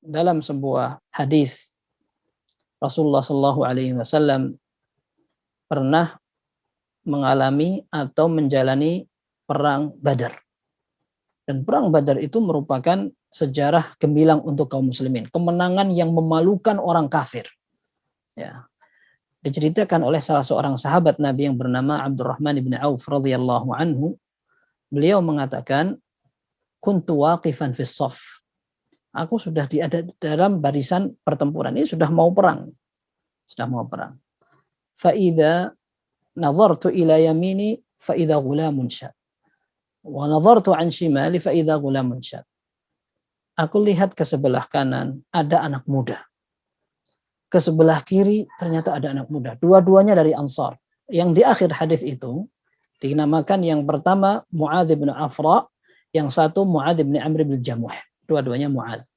dalam sebuah hadis Rasulullah Shallallahu Alaihi Wasallam pernah mengalami atau menjalani perang Badar. Dan perang Badar itu merupakan sejarah gemilang untuk kaum muslimin, kemenangan yang memalukan orang kafir. Ya. Diceritakan oleh salah seorang sahabat Nabi yang bernama Abdurrahman bin Auf radhiyallahu anhu. Beliau mengatakan, kuntu waqifan fis shaf. Aku sudah ada dalam barisan pertempuran. Ini sudah mau perang. Fa idza nazartu ila yamini fa idza ghulamun syab. Wa nazartu an shimali fa idza ghulamun syab. Aku lihat ke sebelah kanan ada anak muda. Ke sebelah kiri ternyata ada anak muda. Dua-duanya dari Ansar. Yang di akhir hadis itu dinamakan yang pertama Mu'adz bin Afra, yang satu Mu'adz bin Amr bin Jamuh. Dua-duanya Mu'adz.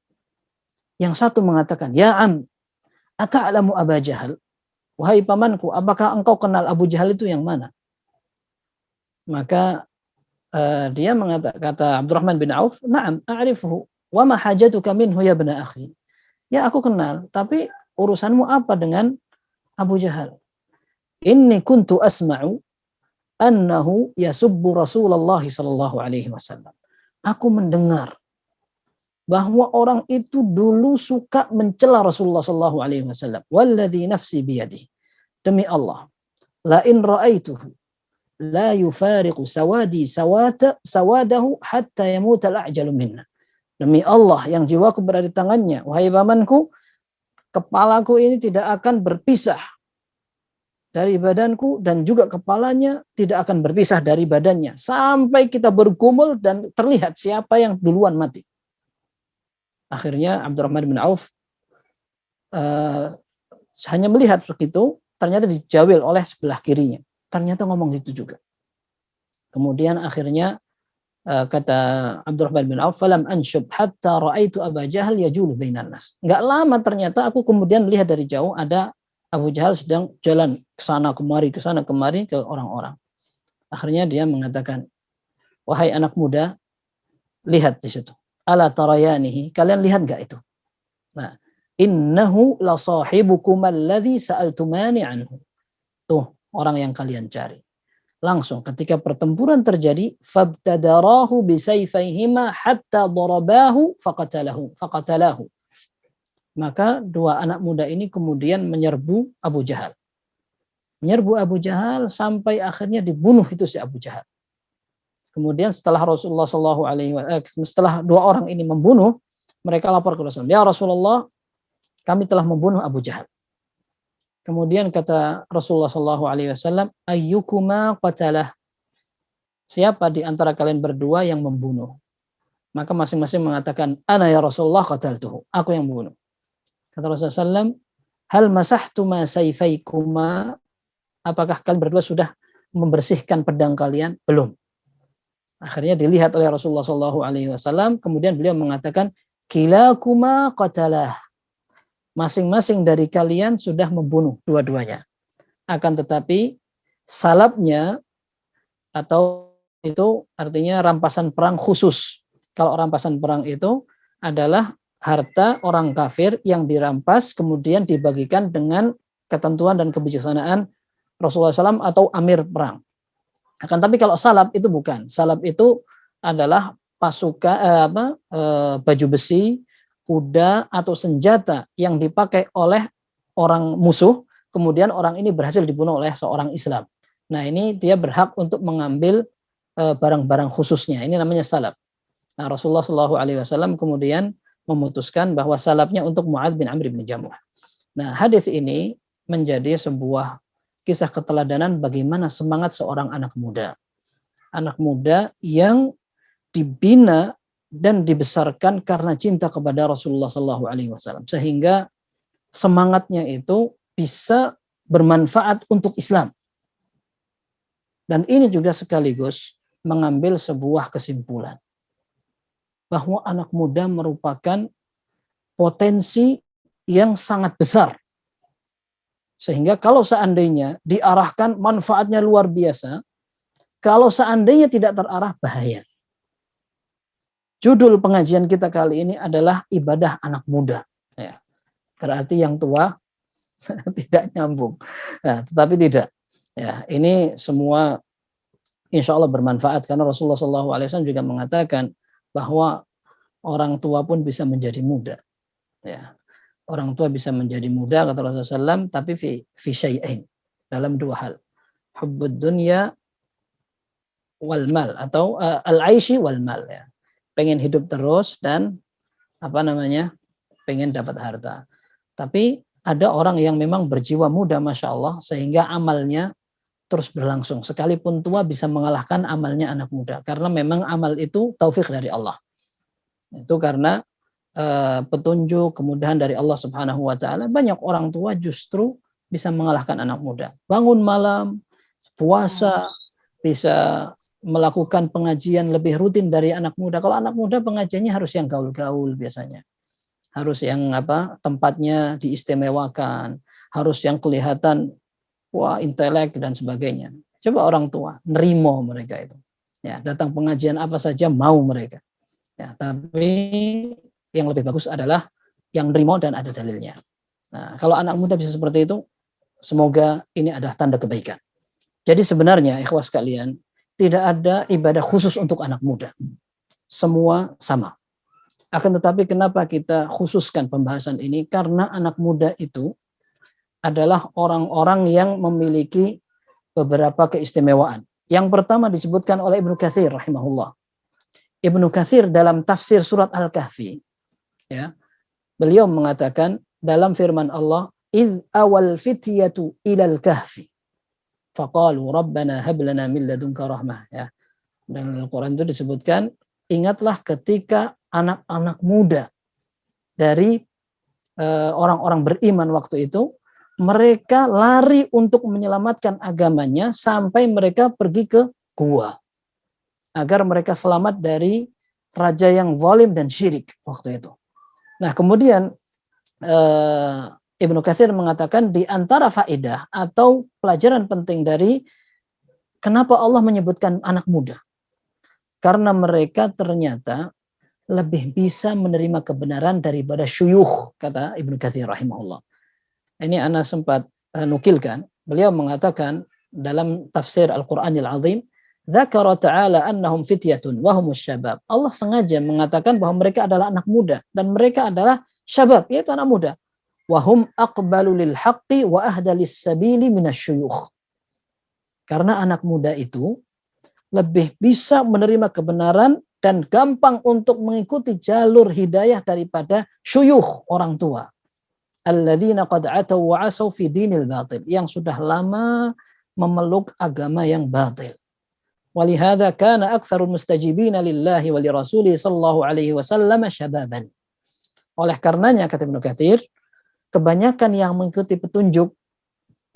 Yang satu mengatakan, "Ya am, ata'lamu Aba Jahal?" Wahai pamanku, apakah engkau kenal Abu Jahal itu yang mana? Maka dia mengatakan, kata Abdurrahman bin Auf, "Na'am, a'rifuhu. Wa ma hajatuka minhu ya bna akhi?" Ya, aku kenal, tapi urusanmu apa dengan Abu Jahal? Inni kuntu asma'u annahu yasubbu Rasulullah sallallahu alaihi wasallam. Aku mendengar bahwa orang itu dulu suka mencela Rasulullah sallallahu alaihi wasallam. Walladzi nafsi biyadihi. Demi Allah, la in ra'aituhu la yufariqu sawadahu hatta yamuta al-a'jalu minna. Demi Allah yang jiwaku berada di tangannya, wahai pamanku, kepalaku ini tidak akan berpisah dari badanku dan juga kepalanya tidak akan berpisah dari badannya sampai kita bergumul dan terlihat siapa yang duluan mati. Akhirnya Abdurrahman bin Auf hanya melihat begitu, ternyata dijawil oleh sebelah kirinya. Ternyata ngomong itu juga. Kemudian akhirnya kata Abdurrahman bin Auf, "Falam anshub hatta ra'aitu Aba Jahal yajulu bainan nas." Enggak lama ternyata aku kemudian lihat dari jauh ada Abu Jahal sedang jalan ke sana kemari ke orang-orang. Akhirnya dia mengatakan, "Wahai anak muda, lihat di situ. Ala tarayanihi, kalian lihat enggak itu? Nah, innahu la sahibukum alladhi sa'altumani anhu." Tuh, orang yang kalian cari. Langsung ketika pertempuran terjadi, fabtadarahu bisayfayhima hatta darabahu faqatalahu. Maka dua anak muda ini kemudian menyerbu Abu Jahal. Menyerbu Abu Jahal sampai akhirnya dibunuh itu si Abu Jahal. Kemudian setelah Rasulullah setelah dua orang ini membunuh, mereka lapor ke Rasulullah, "Ya Rasulullah, kami telah membunuh Abu Jahal." Kemudian kata Rasulullah SAW, "Ayyukuma qatalah?" Siapa di antara kalian berdua yang membunuh? Maka masing-masing mengatakan, "Ana ya Rasulullah qataltuhu." Aku yang membunuh. Kata Rasulullah SAW, "Hal masahtuma sayfaykuma?" Apakah kalian berdua sudah membersihkan pedang kalian? Belum. Akhirnya dilihat oleh Rasulullah SAW, kemudian beliau mengatakan, "Kilakuma qatalah." Masing-masing dari kalian sudah membunuh dua-duanya. Akan tetapi salabnya atau itu artinya rampasan perang khusus. Kalau rampasan perang itu adalah harta orang kafir yang dirampas kemudian dibagikan dengan ketentuan dan kebijaksanaan Rasulullah SAW atau amir perang. Akan tapi kalau salab itu bukan. Salab itu adalah pasukan baju besi, kuda atau senjata yang dipakai oleh orang musuh, kemudian orang ini berhasil dibunuh oleh seorang Islam. Nah, ini dia berhak untuk mengambil barang-barang khususnya. Ini namanya salab. Nah, Rasulullah SAW kemudian memutuskan bahwa salabnya untuk Mu'adz bin Amr bin Jamuh. Nah, hadis ini menjadi sebuah kisah keteladanan bagaimana semangat seorang anak muda. Anak muda yang dibina dan dibesarkan karena cinta kepada Rasulullah SAW, sehingga semangatnya itu bisa bermanfaat untuk Islam. Dan ini juga sekaligus mengambil sebuah kesimpulan bahwa anak muda merupakan potensi yang sangat besar, sehingga kalau seandainya diarahkan manfaatnya luar biasa, kalau seandainya tidak terarah bahaya. judul pengajian kita kali ini adalah ibadah anak muda. Ya. Berarti yang tua tidak nyambung. Nah, tetapi tidak. Ya, ini semua insya Allah bermanfaat karena Rasulullah SAW juga mengatakan bahwa orang tua pun bisa menjadi muda. Ya. Orang tua bisa menjadi muda kata Rasulullah SAW, tapi fi syai'ain, dalam dua hal. Hubbud dunya wal mal, atau al-aishi wal mal, ya. Pengen hidup terus dan pengen dapat harta. Tapi ada orang yang memang berjiwa muda Masya Allah, sehingga amalnya terus berlangsung. Sekalipun tua bisa mengalahkan amalnya anak muda. Karena memang amal itu taufik dari Allah. Itu karena petunjuk, kemudahan dari Allah Subhanahu wa taala. Banyak orang tua justru bisa mengalahkan anak muda. Bangun malam, puasa, bisa melakukan pengajian lebih rutin dari anak muda. Kalau anak muda pengajiannya harus yang gaul-gaul biasanya. Harus yang tempatnya diistimewakan, harus yang kelihatan intelek dan sebagainya. Coba orang tua nerimo mereka itu. Ya, datang pengajian apa saja mau mereka. Ya, tapi yang lebih bagus adalah yang nerimo dan ada dalilnya. Nah, kalau anak muda bisa seperti itu, semoga ini adalah tanda kebaikan. Jadi sebenarnya ikhwah sekalian, tidak ada ibadah khusus untuk anak muda. Semua sama. Akan tetapi kenapa kita khususkan pembahasan ini? Karena anak muda itu adalah orang-orang yang memiliki beberapa keistimewaan. Yang pertama disebutkan oleh Ibnu Katsir rahimahullah. Ibnu Katsir dalam tafsir surat Al-Kahfi, ya, beliau mengatakan dalam firman Allah, "Idz awal fityatu ilal kahfi faqalu rabbana hab lana min ladunka rahmah." Ya. Dan Al-Qur'an itu disebutkan, ingatlah ketika anak-anak muda dari orang-orang beriman waktu itu, mereka lari untuk menyelamatkan agamanya sampai mereka pergi ke gua agar mereka selamat dari raja yang zalim dan syirik waktu itu. Nah, kemudian Ibnu Katsir mengatakan di antara faedah atau pelajaran penting dari kenapa Allah menyebutkan anak muda. Karena mereka ternyata lebih bisa menerima kebenaran daripada syuyukh, kata Ibnu Katsir rahimahullah. Ini ana sempat nukilkan. Beliau mengatakan dalam tafsir Al-Qur'anil Azim, dzakara ta'ala annahum fityatun wa humus syabab. Allah sengaja mengatakan bahwa mereka adalah anak muda dan mereka adalah syabab, yaitu anak muda. Wa hum aqbalu lil haqqi wa ahda lis sabili minasyuyukh. Karena anak muda itu lebih bisa menerima kebenaran dan gampang untuk mengikuti jalur hidayah daripada syuyukh, orang tua. Alladzina qad ataw wa asaw fi dinil batil, yang sudah lama memeluk agama yang batil. Walihada kana aktsarul mustajibina lillahi wa lirasuli sallallahu alaihi wasallam syababan. Oleh karenanya kata Ibnu Katsir, kebanyakan yang mengikuti petunjuk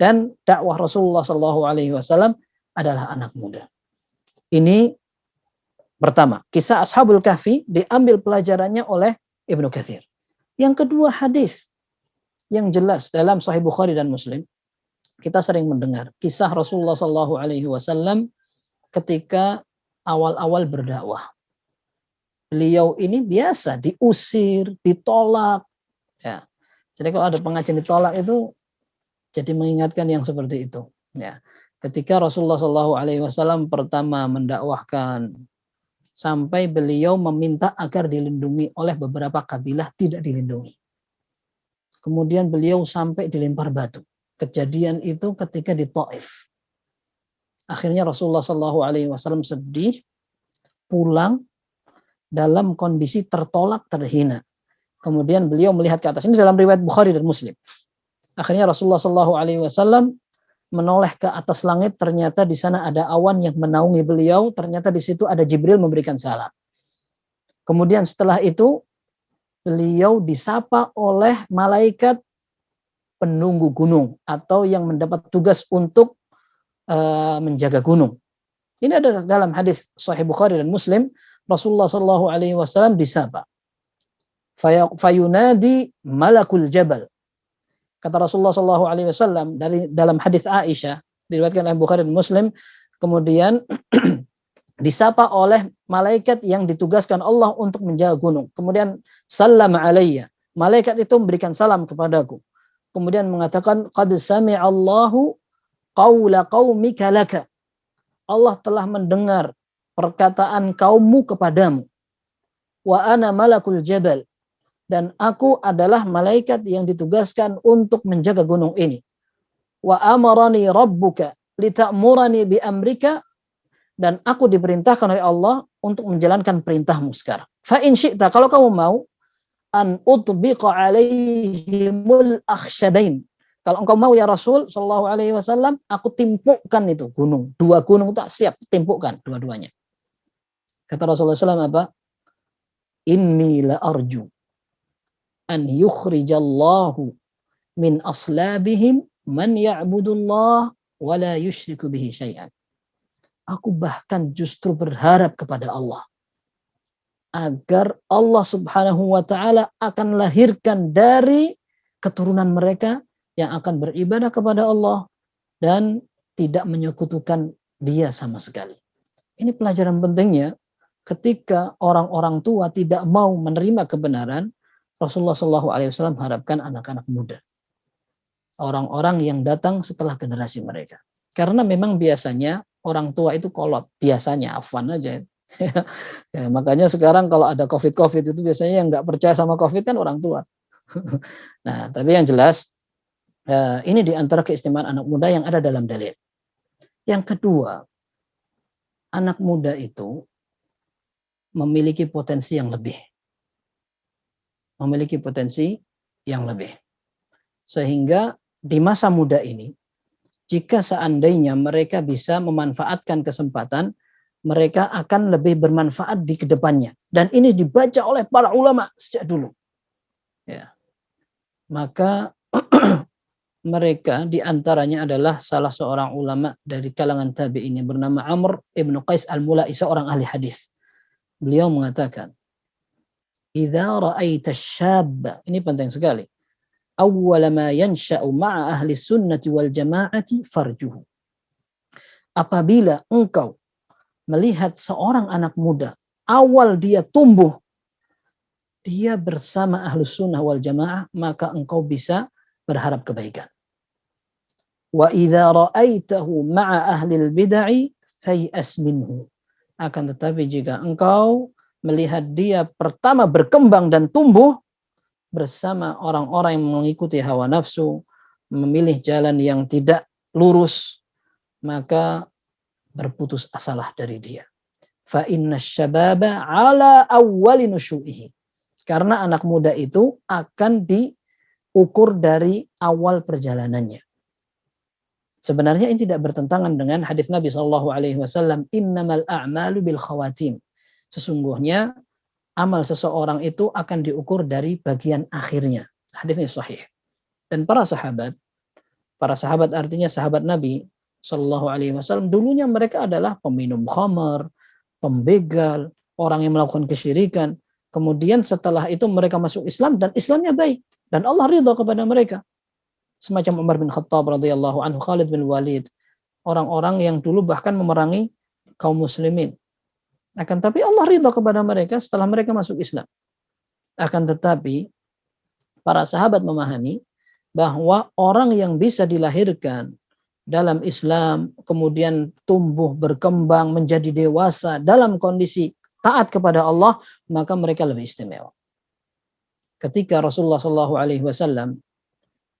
dan dakwah Rasulullah sallallahu alaihi wasallam adalah anak muda. Ini pertama, kisah Ashabul Kahfi diambil pelajarannya oleh Ibnu Katsir. Yang kedua, hadis yang jelas dalam Sahih Bukhari dan Muslim. Kita sering mendengar kisah Rasulullah sallallahu alaihi wasallam ketika awal-awal berdakwah. Beliau ini biasa diusir, ditolak. Ya. Jadi kalau ada pengajian ditolak itu jadi mengingatkan yang seperti itu. Ya. Ketika Rasulullah SAW pertama mendakwahkan, sampai beliau meminta agar dilindungi oleh beberapa kabilah, tidak dilindungi. Kemudian beliau sampai dilempar batu. Kejadian itu ketika di Taif. Akhirnya Rasulullah SAW sedih, pulang dalam kondisi tertolak, terhina. Kemudian beliau melihat ke atas. Ini dalam riwayat Bukhari dan Muslim. Akhirnya Rasulullah SAW menoleh ke atas langit. Ternyata di sana ada awan yang menaungi beliau. Ternyata di situ ada Jibril memberikan salam. Kemudian setelah itu beliau disapa oleh malaikat penunggu gunung atau yang mendapat tugas untuk menjaga gunung. Ini ada dalam hadis Sahih Bukhari dan Muslim. Rasulullah SAW disapa. Fayunadi malakul jabal. Kata Rasulullah SAW dalam hadis Aisyah diriwayatkan oleh Bukhari dan Muslim. Kemudian disapa oleh malaikat yang ditugaskan Allah untuk menjaga gunung. Kemudian sallama alayya. Malaikat itu memberikan salam kepadaku. Kemudian mengatakan qad sami'allahu qaula qaumika laka. Allah telah mendengar perkataan kaummu kepadamu. Wa ana malakul jabal. Dan aku adalah malaikat yang ditugaskan untuk menjaga gunung ini. Wa amarani rabbuka lita'murani bi amrika. Dan aku diperintahkan oleh Allah untuk menjalankan perintahmu sekarang. Fa in syi'ta, kalau kamu mau, an utbiqa alaihimul akhsyabain. Kalau engkau mau ya Rasul sallallahu alaihi wasallam, aku timpukkan itu gunung. Dua gunung tak siap, timpukkan dua-duanya. Kata Rasulullah SAW apa? Inni la arju an yukhrijallahu min aslabihim man ya'budullah wa la yusyriku bihi syai'an. Aku bahkan justru berharap kepada Allah agar Allah Subhanahu wa taala akan lahirkan dari keturunan mereka yang akan beribadah kepada Allah dan tidak menyekutukan Dia sama sekali. Ini pelajaran pentingnya ketika orang-orang tua tidak mau menerima kebenaran, Rasulullah SAW harapkan anak-anak muda. Orang-orang yang datang setelah generasi mereka. Karena memang biasanya orang tua itu kolot, biasanya afwan aja. Ya, makanya sekarang kalau ada COVID itu biasanya yang nggak percaya sama COVID kan orang tua. Nah, tapi yang jelas ini diantara keistimewaan anak muda yang ada dalam dalil. Yang kedua, anak muda itu memiliki potensi yang lebih. Memiliki potensi yang lebih. Sehingga di masa muda ini, jika seandainya mereka bisa memanfaatkan kesempatan, mereka akan lebih bermanfaat di kedepannya. Dan ini dibaca oleh para ulama sejak dulu. Ya. Maka mereka diantaranya adalah salah seorang ulama dari kalangan tabi'in yang bernama Amr ibn Qais al-Mula'i, seorang ahli hadis. Beliau mengatakan, "Idza ra'aita syabba," ini penting sekali. "Awwala ma yansha'u ma'a ahli sunnati wal jama'ati farjuhu." Apabila engkau melihat seorang anak muda, awal dia tumbuh, dia bersama ahlus sunnah wal jamaah, maka engkau bisa berharap kebaikan. Wa idza ra'aitahu ma'a ahlil bid'ah fay'as minhu. Akan tetapi jika engkau melihat dia pertama berkembang dan tumbuh bersama orang-orang yang mengikuti hawa nafsu, memilih jalan yang tidak lurus, maka berputus asalah dari dia. Fa inna syababa ala awwali nusyu'ihi. Karena anak muda itu akan diukur dari awal perjalanannya. Sebenarnya ini tidak bertentangan dengan hadis Nabi SAW, innamal a'malu bil khawatim. Sesungguhnya amal seseorang itu akan diukur dari bagian akhirnya. Hadis ini sahih. Dan para sahabat artinya sahabat Nabi SAW, dulunya mereka adalah peminum khamar, pembegal, orang yang melakukan kesyirikan. Kemudian setelah itu mereka masuk Islam dan Islamnya baik. Dan Allah ridha kepada mereka. Semacam Umar bin Khattab radhiyallahu anhu, Khalid bin Walid. Orang-orang yang dulu bahkan memerangi kaum muslimin. Akan tapi Allah ridha kepada mereka setelah mereka masuk Islam. Akan tetapi para sahabat memahami bahwa orang yang bisa dilahirkan dalam Islam, kemudian tumbuh, berkembang, menjadi dewasa dalam kondisi taat kepada Allah, maka mereka lebih istimewa. Ketika Rasulullah SAW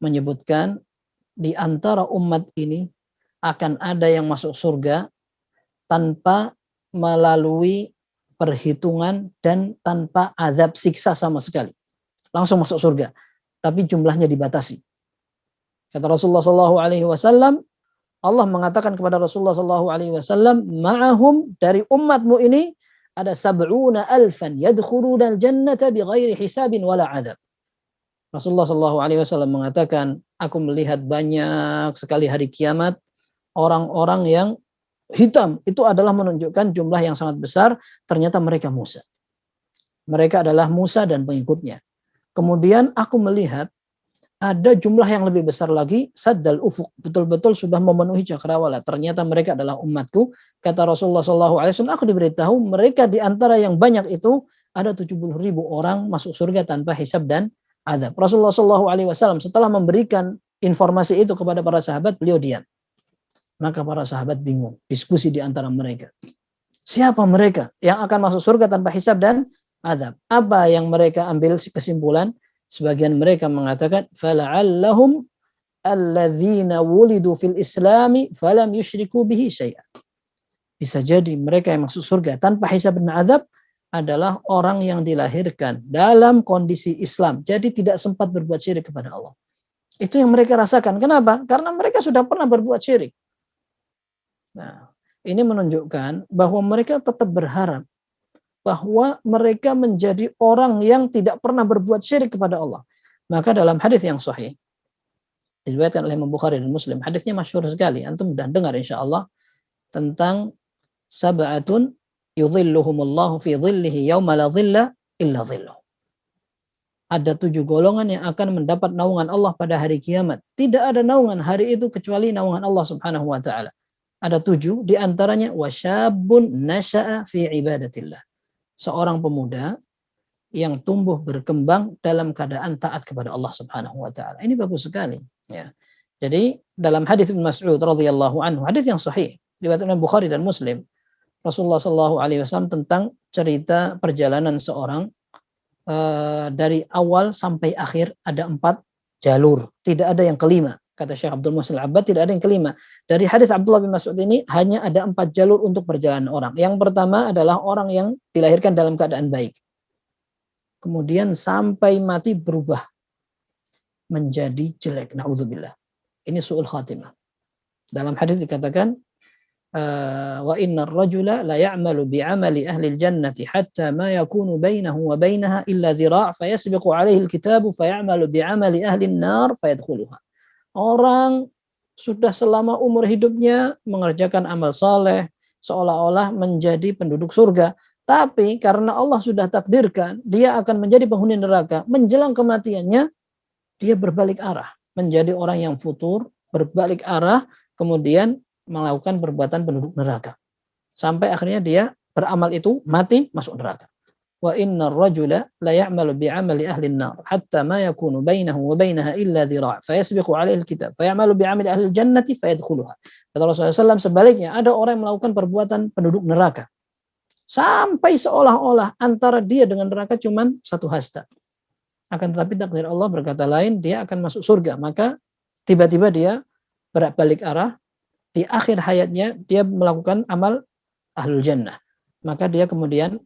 menyebutkan di antara umat ini akan ada yang masuk surga tanpa melalui perhitungan dan tanpa azab siksa sama sekali. Langsung masuk surga. Tapi jumlahnya dibatasi. Kata Rasulullah SAW, Allah mengatakan kepada Rasulullah SAW, ma'ahum, dari umatmu ini ada 70,000 yadkhuluna al-jannata bighairi hisabin wala adab. Rasulullah SAW mengatakan, aku melihat banyak sekali hari kiamat orang-orang yang hitam. Itu adalah menunjukkan jumlah yang sangat besar. Ternyata mereka Musa. Mereka adalah Musa dan pengikutnya. Kemudian aku melihat ada jumlah yang lebih besar lagi, saddal ufuk, betul-betul sudah memenuhi cakrawala. Ternyata mereka adalah umatku. Kata Rasulullah SAW, aku diberitahu mereka di antara yang banyak itu ada 70.000 orang masuk surga tanpa hisab dan azab. Rasulullah SAW setelah memberikan informasi itu kepada para sahabat, beliau diam. Maka para sahabat bingung, diskusi di antara mereka. Siapa mereka yang akan masuk surga tanpa hisab dan azab? Apa yang mereka ambil kesimpulan? Sebagian mereka mengatakan fala'allahum alladzina wulidu fil islami falam yusyriku bihi syai'an. Bisa jadi mereka yang masuk surga tanpa hisab dan azab adalah orang yang dilahirkan dalam kondisi Islam, jadi tidak sempat berbuat syirik kepada Allah. Itu yang mereka rasakan. Kenapa? Karena mereka sudah pernah berbuat syirik. Nah, ini menunjukkan bahwa mereka tetap berharap bahwa mereka menjadi orang yang tidak pernah berbuat syirik kepada Allah. Maka dalam hadis yang sahih diriwayatkan oleh Imam Bukhari dan Muslim, hadisnya masyhur sekali, antum sudah dengar insyaallah, tentang sab'atun yudhilluhumullahu fi dhillihi yauma la dhilla illa dhilluh. Ada 7 golongan yang akan mendapat naungan Allah pada hari kiamat. Tidak ada naungan hari itu kecuali naungan Allah Subhanahu wa taala. Ada 7, di antaranya wasyabun nasya'a fi ibadatillah. Seorang pemuda yang tumbuh berkembang dalam keadaan taat kepada Allah Subhanahu wa taala. Ini bagus sekali, ya. Jadi dalam hadis Ibnu Mas'ud radhiyallahu anhu, hadis yang sahih diriwayatkan oleh Bukhari dan Muslim, Rasulullah sallallahu alaihi wasallam tentang cerita perjalanan seorang dari awal sampai akhir ada 4 jalur, tidak ada yang kelima. Kata Syekh Abdul Muhsin Al-Abbad, tidak ada yang kelima. Dari hadis Abdullah bin Mas'ud ini hanya ada 4 jalur untuk perjalanan orang. Yang pertama adalah orang yang dilahirkan dalam keadaan baik. Kemudian sampai mati berubah menjadi jelek. Na'udzubillah. Ini su'ul khatimah. Dalam hadis dikatakan, wa innar rajula la ya'malu bi'amali ahli al-jannati hatta ma yakunu bainahu wa bainaha illa dhira' fayasbiqu alaihi al-kitabu fayamalu bi'amali ahli an-nar fayadkhuluha. Orang sudah selama umur hidupnya mengerjakan amal saleh seolah-olah menjadi penduduk surga. Tapi karena Allah sudah takdirkan dia akan menjadi penghuni neraka, menjelang kematiannya dia berbalik arah. Menjadi orang yang futur, berbalik arah, kemudian melakukan perbuatan penduduk neraka. Sampai akhirnya dia beramal itu, mati, masuk neraka. Wa innar rajula la ya'malu bi'amali ahli an-nar hatta ma yakunu bainahu wa bainaha illa dhira' fayasbiqu 'alaihi al-kitab fayamalu bi'amali ahli al-jannati fayadkhuluha. Kata Rasulullah SAW, sebaliknya ada orang yang melakukan perbuatan penduduk neraka sampai seolah-olah antara dia dengan neraka cuma 1 hasta. Akan tetapi takdir Allah berkata lain, dia akan masuk surga. Maka tiba-tiba dia berbalik arah, di akhir hayatnya dia melakukan amal ahlul jannah. Maka dia kemudian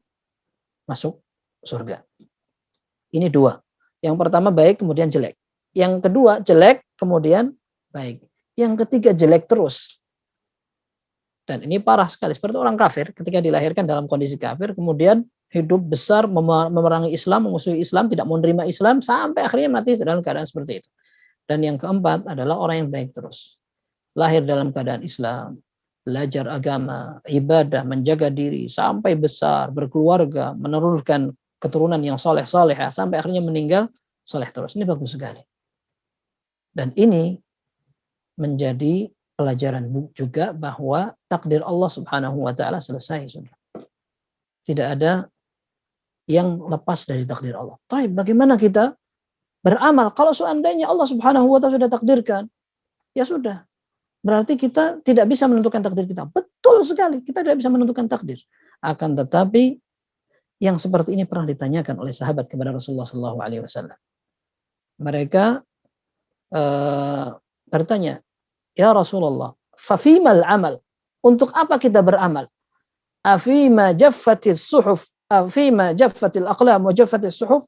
masuk surga. Ini 2. Yang pertama baik kemudian jelek. Yang kedua jelek kemudian baik. Yang ketiga jelek terus. Dan ini parah sekali. Seperti orang kafir ketika dilahirkan dalam kondisi kafir, kemudian hidup besar memerangi Islam, memusuhi Islam, tidak mau menerima Islam, sampai akhirnya mati dalam keadaan seperti itu. Dan yang keempat adalah orang yang baik terus. Lahir dalam keadaan Islam, belajar agama, ibadah, menjaga diri, sampai besar, berkeluarga, menurunkan keturunan yang soleh-soleh, sampai akhirnya meninggal, soleh terus. Ini bagus sekali. Dan ini menjadi pelajaran juga bahwa takdir Allah Subhanahu wa taala selesai sudah. Tidak ada yang lepas dari takdir Allah. Tapi bagaimana kita beramal kalau seandainya Allah Subhanahu wa taala sudah takdirkan? Ya sudah. Berarti kita tidak bisa menentukan takdir kita. Betul sekali, kita tidak bisa menentukan takdir. Akan tetapi yang seperti ini pernah ditanyakan oleh sahabat kepada Rasulullah SAW. Mereka bertanya, ya Rasulullah, fafimal amal? Untuk apa kita beramal? Afima jaffatis suhuf, afima jaffatil aqlam wa jaffatis suhuf,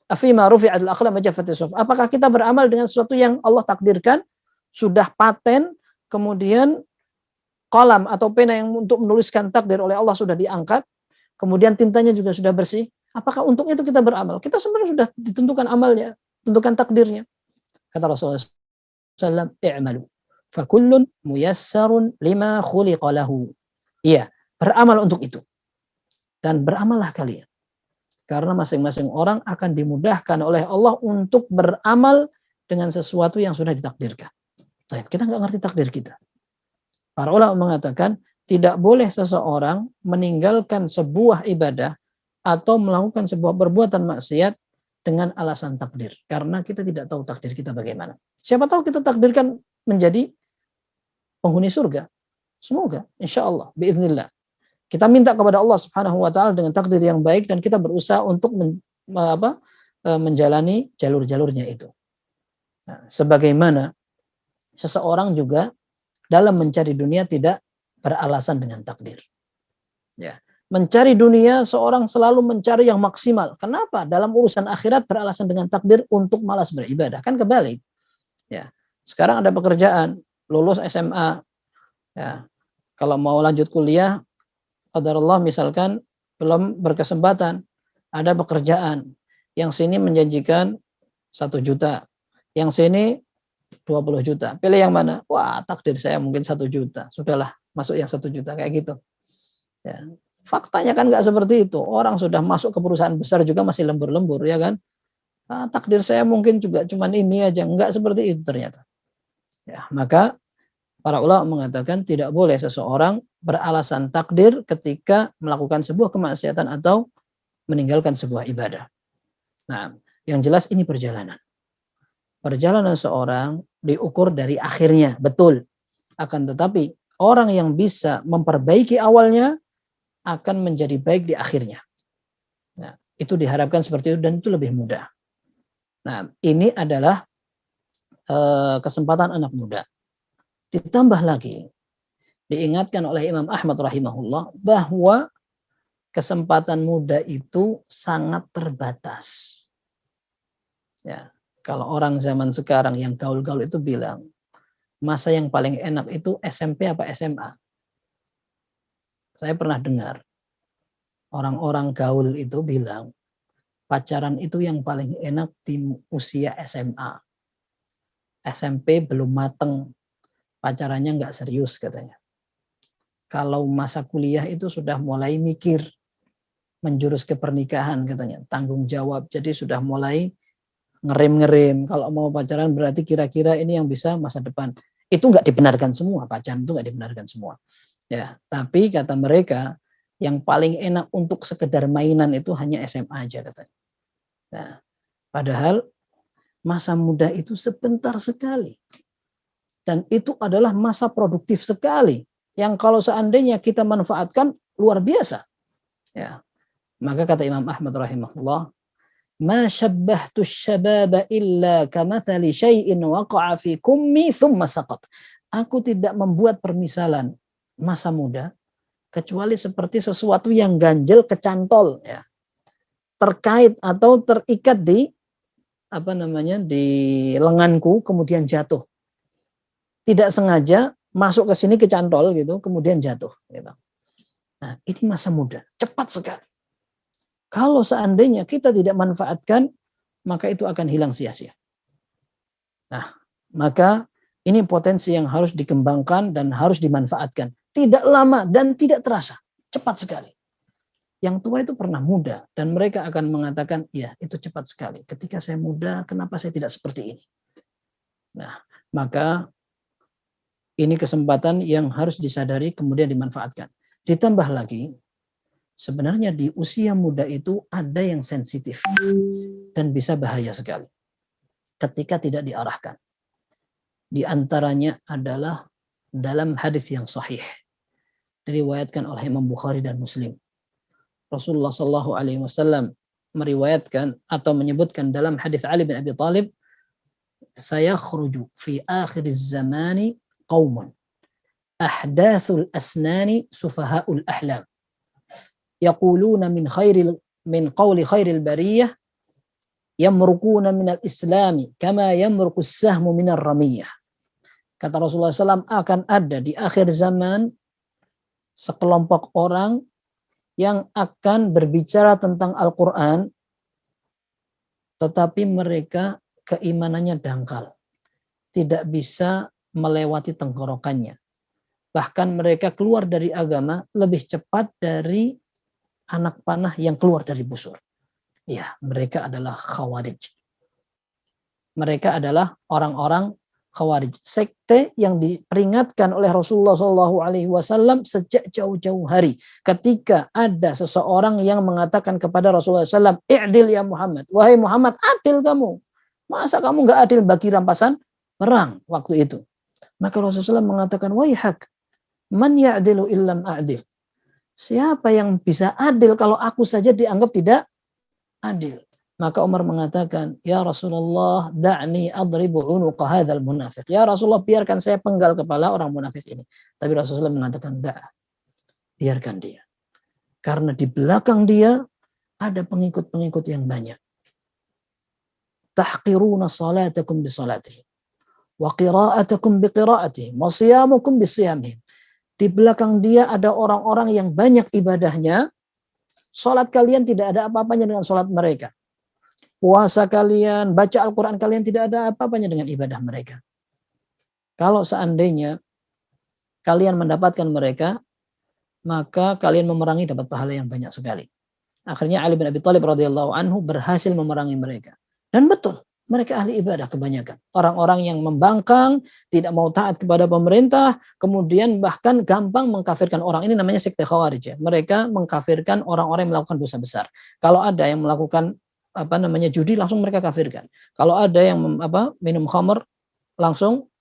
afima rufi'atil aqlam wa jaffatis suhuf. Apakah kita beramal dengan sesuatu yang Allah takdirkan, sudah paten, kemudian kolam atau pena yang untuk menuliskan takdir oleh Allah sudah diangkat, kemudian tintanya juga sudah bersih? Apakah untuk itu kita beramal? Kita sebenarnya sudah ditentukan amalnya, tentukan takdirnya. Kata Rasulullah SAW, i'malu fakullun muyassarun lima khuliqa lahu. Iya, beramal untuk itu. Dan beramallah kalian. Karena masing-masing orang akan dimudahkan oleh Allah untuk beramal dengan sesuatu yang sudah ditakdirkan. Kita nggak ngerti takdir kita. Para ulama mengatakan tidak boleh seseorang meninggalkan sebuah ibadah atau melakukan sebuah perbuatan maksiat dengan alasan takdir. Karena kita tidak tahu takdir kita bagaimana. Siapa tahu kita takdirkan menjadi penghuni surga. Semoga, insya Allah, biiznillah. Kita minta kepada Allah Subhanahu wa taala dengan takdir yang baik dan kita berusaha untuk menjalani jalur-jalurnya itu. Nah, sebagaimana seseorang juga dalam mencari dunia tidak beralasan dengan takdir. Ya, mencari dunia seorang selalu mencari yang maksimal. Kenapa? Dalam urusan akhirat beralasan dengan takdir untuk malas beribadah. Kan kebalik. Ya. Sekarang ada pekerjaan, lulus SMA. Ya. Kalau mau lanjut kuliah, qadarullah misalkan belum berkesempatan, ada pekerjaan yang sini menjanjikan 1 juta, yang sini 20 juta. Pilih yang mana? Wah, takdir saya mungkin 1 juta. Sudahlah, masuk yang 1 juta kayak gitu. Ya. Faktanya kan nggak seperti itu. Orang sudah masuk ke perusahaan besar juga masih lembur-lembur, ya kan? Takdir saya mungkin juga cuman ini aja. Nggak seperti itu ternyata. Ya, maka para ulama mengatakan tidak boleh seseorang beralasan takdir ketika melakukan sebuah kemaksiatan atau meninggalkan sebuah ibadah. Nah, yang jelas ini perjalanan. Perjalanan seorang diukur dari akhirnya, betul. Akan tetapi orang yang bisa memperbaiki awalnya akan menjadi baik di akhirnya. Nah, itu diharapkan seperti itu dan itu lebih mudah. Nah, ini adalah kesempatan anak muda. Ditambah lagi, diingatkan oleh Imam Ahmad rahimahullah bahwa kesempatan muda itu sangat terbatas. Ya, kalau orang zaman sekarang yang gaul-gaul itu bilang, masa yang paling enak itu SMP apa SMA? Saya pernah dengar orang-orang gaul itu bilang, pacaran itu yang paling enak di usia SMA. SMP belum mateng, pacarannya nggak serius katanya. Kalau masa kuliah itu sudah mulai mikir, menjurus ke pernikahan katanya, tanggung jawab, jadi sudah mulai ngerem-ngerem. Kalau mau pacaran berarti kira-kira ini yang bisa masa depan. Itu nggak dibenarkan semua, pacaran itu nggak dibenarkan semua. Ya, tapi kata mereka yang paling enak untuk sekedar mainan itu hanya SMA aja katanya. Nah, padahal masa muda itu sebentar sekali. Dan itu adalah masa produktif sekali. Yang kalau seandainya kita manfaatkan luar biasa. Ya. Maka kata Imam Ahmad rahimahullah, "Ma syabbahtu syababa illa kamathali syai'in waqa'a fi kummi thumma saqat." Aku tidak membuat permisalan masa muda kecuali seperti sesuatu yang ganjel kecantol ya. Terkait atau terikat di di lenganku kemudian jatuh. Tidak sengaja masuk ke sini kecantol gitu, kemudian jatuh. Gitu. Nah, ini masa muda, cepat sekali. Kalau seandainya kita tidak manfaatkan, maka itu akan hilang sia-sia. Nah, maka ini potensi yang harus dikembangkan dan harus dimanfaatkan. Tidak lama dan tidak terasa, cepat sekali. Yang tua itu pernah muda dan mereka akan mengatakan, ya itu cepat sekali. Ketika saya muda, kenapa saya tidak seperti ini? Nah, maka ini kesempatan yang harus disadari kemudian dimanfaatkan. Ditambah lagi, sebenarnya di usia muda itu ada yang sensitif dan bisa bahaya sekali ketika tidak diarahkan. Di antaranya adalah dalam hadis yang sahih diriwayatkan oleh Imam Bukhari dan Muslim. Rasulullah Shallallahu Alaihi Wasallam meriwayatkan atau menyebutkan dalam hadis Ali bin Abi Thalib, saya khuruju fi akhir zamani qaumun ahdathul asnani sufahaul ahlam yaquluna min qawli khairil bariyah yamruquna minal islami kama yamruqus sahmu minar ramiyah. Kata Rasulullah SAW, akan ada di akhir zaman sekelompok orang yang akan berbicara tentang Al-Quran tetapi mereka keimanannya dangkal, tidak bisa melewati tenggorokannya. Bahkan mereka keluar dari agama lebih cepat dari anak panah yang keluar dari busur. Ya, mereka adalah Khawarij. Mereka adalah orang-orang Khawarij, sekte yang diperingatkan oleh Rasulullah SAW sejak jauh-jauh hari. Ketika ada seseorang yang mengatakan kepada Rasulullah SAW, "I'dil ya Muhammad, wahai Muhammad, adil kamu. Masa kamu nggak adil bagi rampasan perang waktu itu?" Maka Rasulullah SAW mengatakan, "Waihak, man ya'dilu illam a'dil." Siapa yang bisa adil kalau aku saja dianggap tidak adil? Maka Umar mengatakan, "Ya Rasulullah, da'ni adribu unuqa hadzal munafiq." Ya Rasulullah, biarkan saya penggal kepala orang munafik ini. Tapi Rasulullah mengatakan, biarkan dia. Karena di belakang dia ada pengikut-pengikut yang banyak. Tahqiruna salatakum bi salatihi wa qira'atakum bi qira'atihi wa siyamukum bi siyamihim. Di belakang dia ada orang-orang yang banyak ibadahnya. Salat kalian tidak ada apa-apanya dengan salat mereka. Puasa kalian, baca Al-Quran kalian tidak ada apa-apanya dengan ibadah mereka. Kalau seandainya kalian mendapatkan mereka, maka kalian memerangi dapat pahala yang banyak sekali. Akhirnya Ali bin Abi Thalib radhiyallahu anhu berhasil memerangi mereka. Dan betul, mereka ahli ibadah kebanyakan. Orang-orang yang membangkang, tidak mau taat kepada pemerintah, kemudian bahkan gampang mengkafirkan orang. Ini namanya sekte Khawarij. Ya. Mereka mengkafirkan orang-orang yang melakukan dosa besar. Kalau ada yang melakukan judi, langsung mereka kafirkan. Kalau ada yang minum khamr, langsung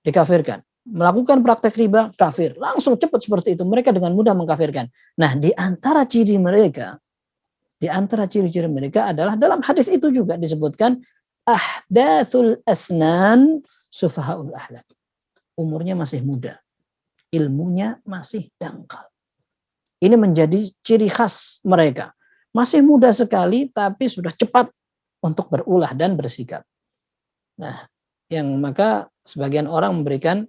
dikafirkan. Melakukan praktek riba, kafir. Langsung cepat seperti itu. Mereka dengan mudah mengkafirkan. Nah, di antara ciri mereka adalah dalam hadis itu juga disebutkan ahdathul asnan sufahaul ahlam. Umurnya masih muda. Ilmunya masih dangkal. Ini menjadi ciri khas mereka. Masih muda sekali, tapi sudah cepat untuk berulah dan bersikap. Nah, maka sebagian orang memberikan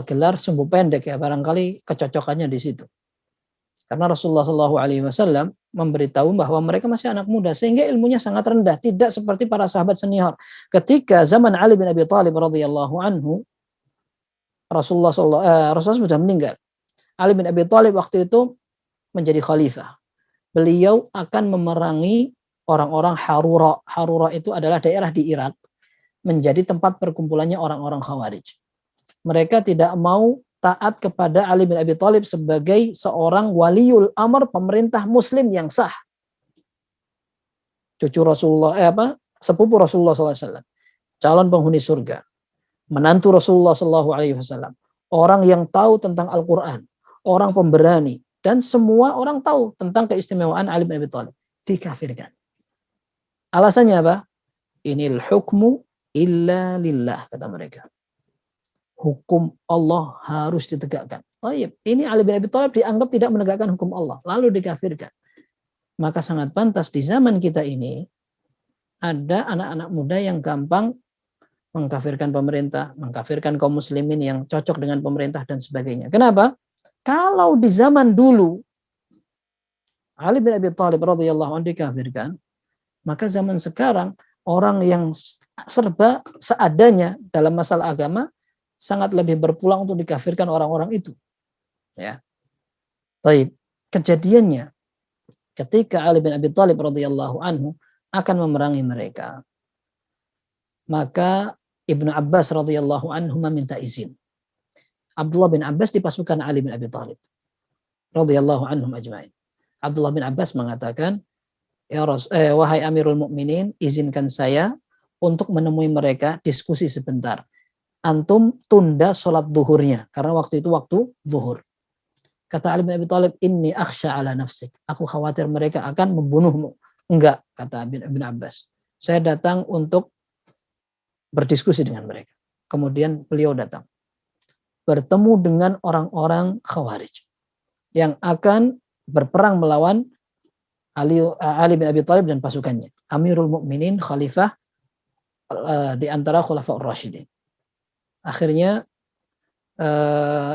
gelar sumbu pendek ya, barangkali kecocokannya di situ. Karena Rasulullah SAW memberitahu bahwa mereka masih anak muda, sehingga ilmunya sangat rendah, tidak seperti para sahabat senior. Ketika zaman Ali bin Abi Thalib radhiyallahu anhu, Rasulullah sudah meninggal. Ali bin Abi Thalib waktu itu menjadi khalifah. Beliau akan memerangi orang-orang Harura. Harura itu adalah daerah di Irak, menjadi tempat perkumpulannya orang-orang Khawarij. Mereka tidak mau taat kepada Ali bin Abi Thalib sebagai seorang waliul amr, pemerintah muslim yang sah. Cucu Rasulullah, sepupu Rasulullah SAW. Calon penghuni surga. Menantu Rasulullah SAW. Orang yang tahu tentang Al-Quran. Orang pemberani. Dan semua orang tahu tentang keistimewaan Ali bin Abi Thalib. Dikafirkan. Alasannya apa? Inil hukmu illa lillah, kata mereka. Hukum Allah harus ditegakkan. Ini Ali bin Abi Thalib dianggap tidak menegakkan hukum Allah. Lalu dikafirkan. Maka sangat pantas di zaman kita ini ada anak-anak muda yang gampang mengkafirkan pemerintah, mengkafirkan kaum muslimin yang cocok dengan pemerintah dan sebagainya. Kenapa? Kalau di zaman dulu Ali bin Abi Thalib radhiyallahu anhu dikafirkan, maka zaman sekarang orang yang serba seadanya dalam masalah agama sangat lebih berpulang untuk dikafirkan orang-orang itu. Ya. Baik, kejadiannya ketika Ali bin Abi Thalib radhiyallahu anhu akan memerangi mereka, maka Ibnu Abbas radhiyallahu anhu meminta izin. Abdullah bin Abbas di pasukan Ali bin Abi Thalib radhiyallahu anhum ajma'in. Abdullah bin Abbas mengatakan, wahai Amirul Mukminin, izinkan saya untuk menemui mereka, diskusi sebentar. Antum tunda sholat zuhurnya, karena waktu itu waktu zuhur. Kata Ali bin Abi Thalib, inni akhsha ala nafsik. Aku khawatir mereka akan membunuhmu. Enggak, kata Ibn Abbas. Saya datang untuk berdiskusi dengan mereka. Kemudian beliau datang. Bertemu dengan orang-orang Khawarij yang akan berperang melawan Ali bin Abi Thalib dan pasukannya. Amirul Mukminin, khalifah di antara khulafaur rasyidin. Akhirnya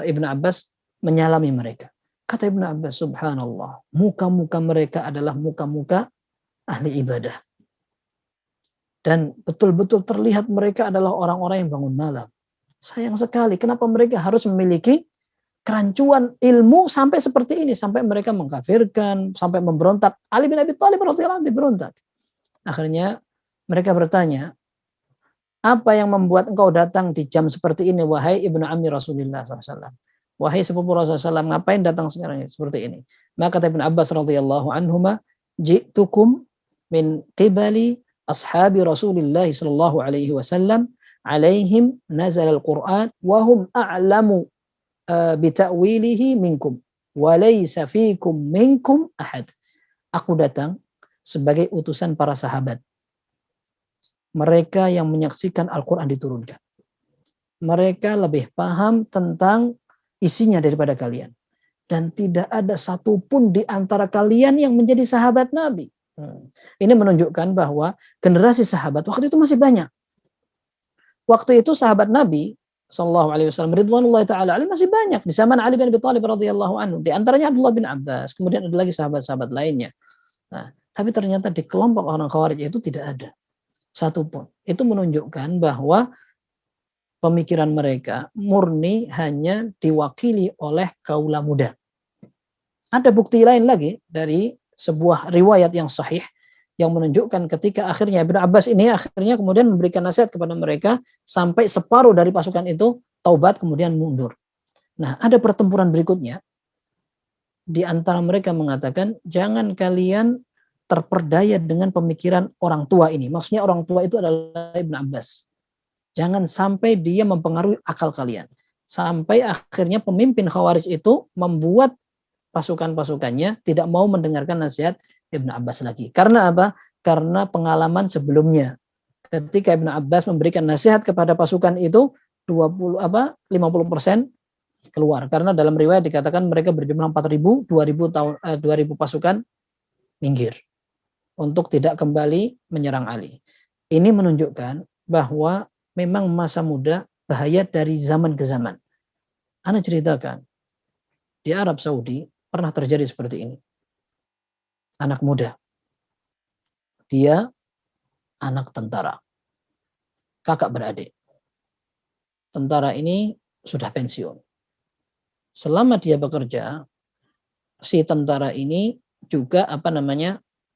Ibnu Abbas menyalami mereka. Kata Ibnu Abbas, subhanallah, muka-muka mereka adalah muka-muka ahli ibadah. Dan betul-betul terlihat mereka adalah orang-orang yang bangun malam. Sayang sekali, kenapa mereka harus memiliki kerancuan ilmu sampai seperti ini, sampai mereka mengkafirkan, sampai memberontak. Ali bin Abi Thalib radhiyallahu anhu diberontak. Akhirnya mereka bertanya, apa yang membuat engkau datang di jam seperti ini, wahai ibnu ammi Rasulullah SAW? Wahai sepupu Rasulullah SAW, ngapain datang sekarang seperti ini? Maka kata Ibnu Abbas radhiyallahu anhuma, ji'tukum min qibali ashabi Rasulullah sallallahu alaihi wasallam, alaihim nazal al-Qur'an wa hum a'lamu bita'wilihi minkum wa laysa fikum minkum ahad. Aku datang sebagai utusan para sahabat, mereka yang menyaksikan Al-Quran diturunkan. Mereka lebih paham tentang isinya daripada kalian. Dan tidak ada satupun di antara kalian yang menjadi sahabat Nabi. Ini menunjukkan bahwa generasi sahabat waktu itu masih banyak. Waktu itu sahabat Nabi sallallahu alaihi wasallam ridwanullahi taala alaihi masih banyak di zaman Ali bin Abi Thalib radhiyallahu anhu. Di antaranya Abdullah bin Abbas, kemudian ada lagi sahabat-sahabat lainnya. Nah, tapi ternyata di kelompok orang Khawarij itu tidak ada satupun. Itu menunjukkan bahwa pemikiran mereka murni hanya diwakili oleh kaula muda. Ada bukti lain lagi dari sebuah riwayat yang sahih yang menunjukkan ketika akhirnya Ibnu Abbas ini akhirnya kemudian memberikan nasihat kepada mereka sampai separuh dari pasukan itu taubat kemudian mundur. Nah, ada pertempuran berikutnya di antara mereka mengatakan jangan kalian terperdaya dengan pemikiran orang tua ini. Maksudnya orang tua itu adalah Ibnu Abbas. Jangan sampai dia mempengaruhi akal kalian. Sampai akhirnya pemimpin Khawarij itu membuat pasukan-pasukannya tidak mau mendengarkan nasihat Ibnu Abbas lagi. Karena apa? Karena pengalaman sebelumnya. Ketika Ibnu Abbas memberikan nasihat kepada pasukan itu 50% keluar. Karena dalam riwayat dikatakan mereka berjumlah 4.000, 2.000 pasukan minggir untuk tidak kembali menyerang Ali. Ini menunjukkan bahwa memang masa muda bahaya dari zaman ke zaman. Ana ceritakan, di Arab Saudi pernah terjadi seperti ini. Anak muda, dia anak tentara, kakak beradik. Tentara ini sudah pensiun. Selama dia bekerja, si tentara ini juga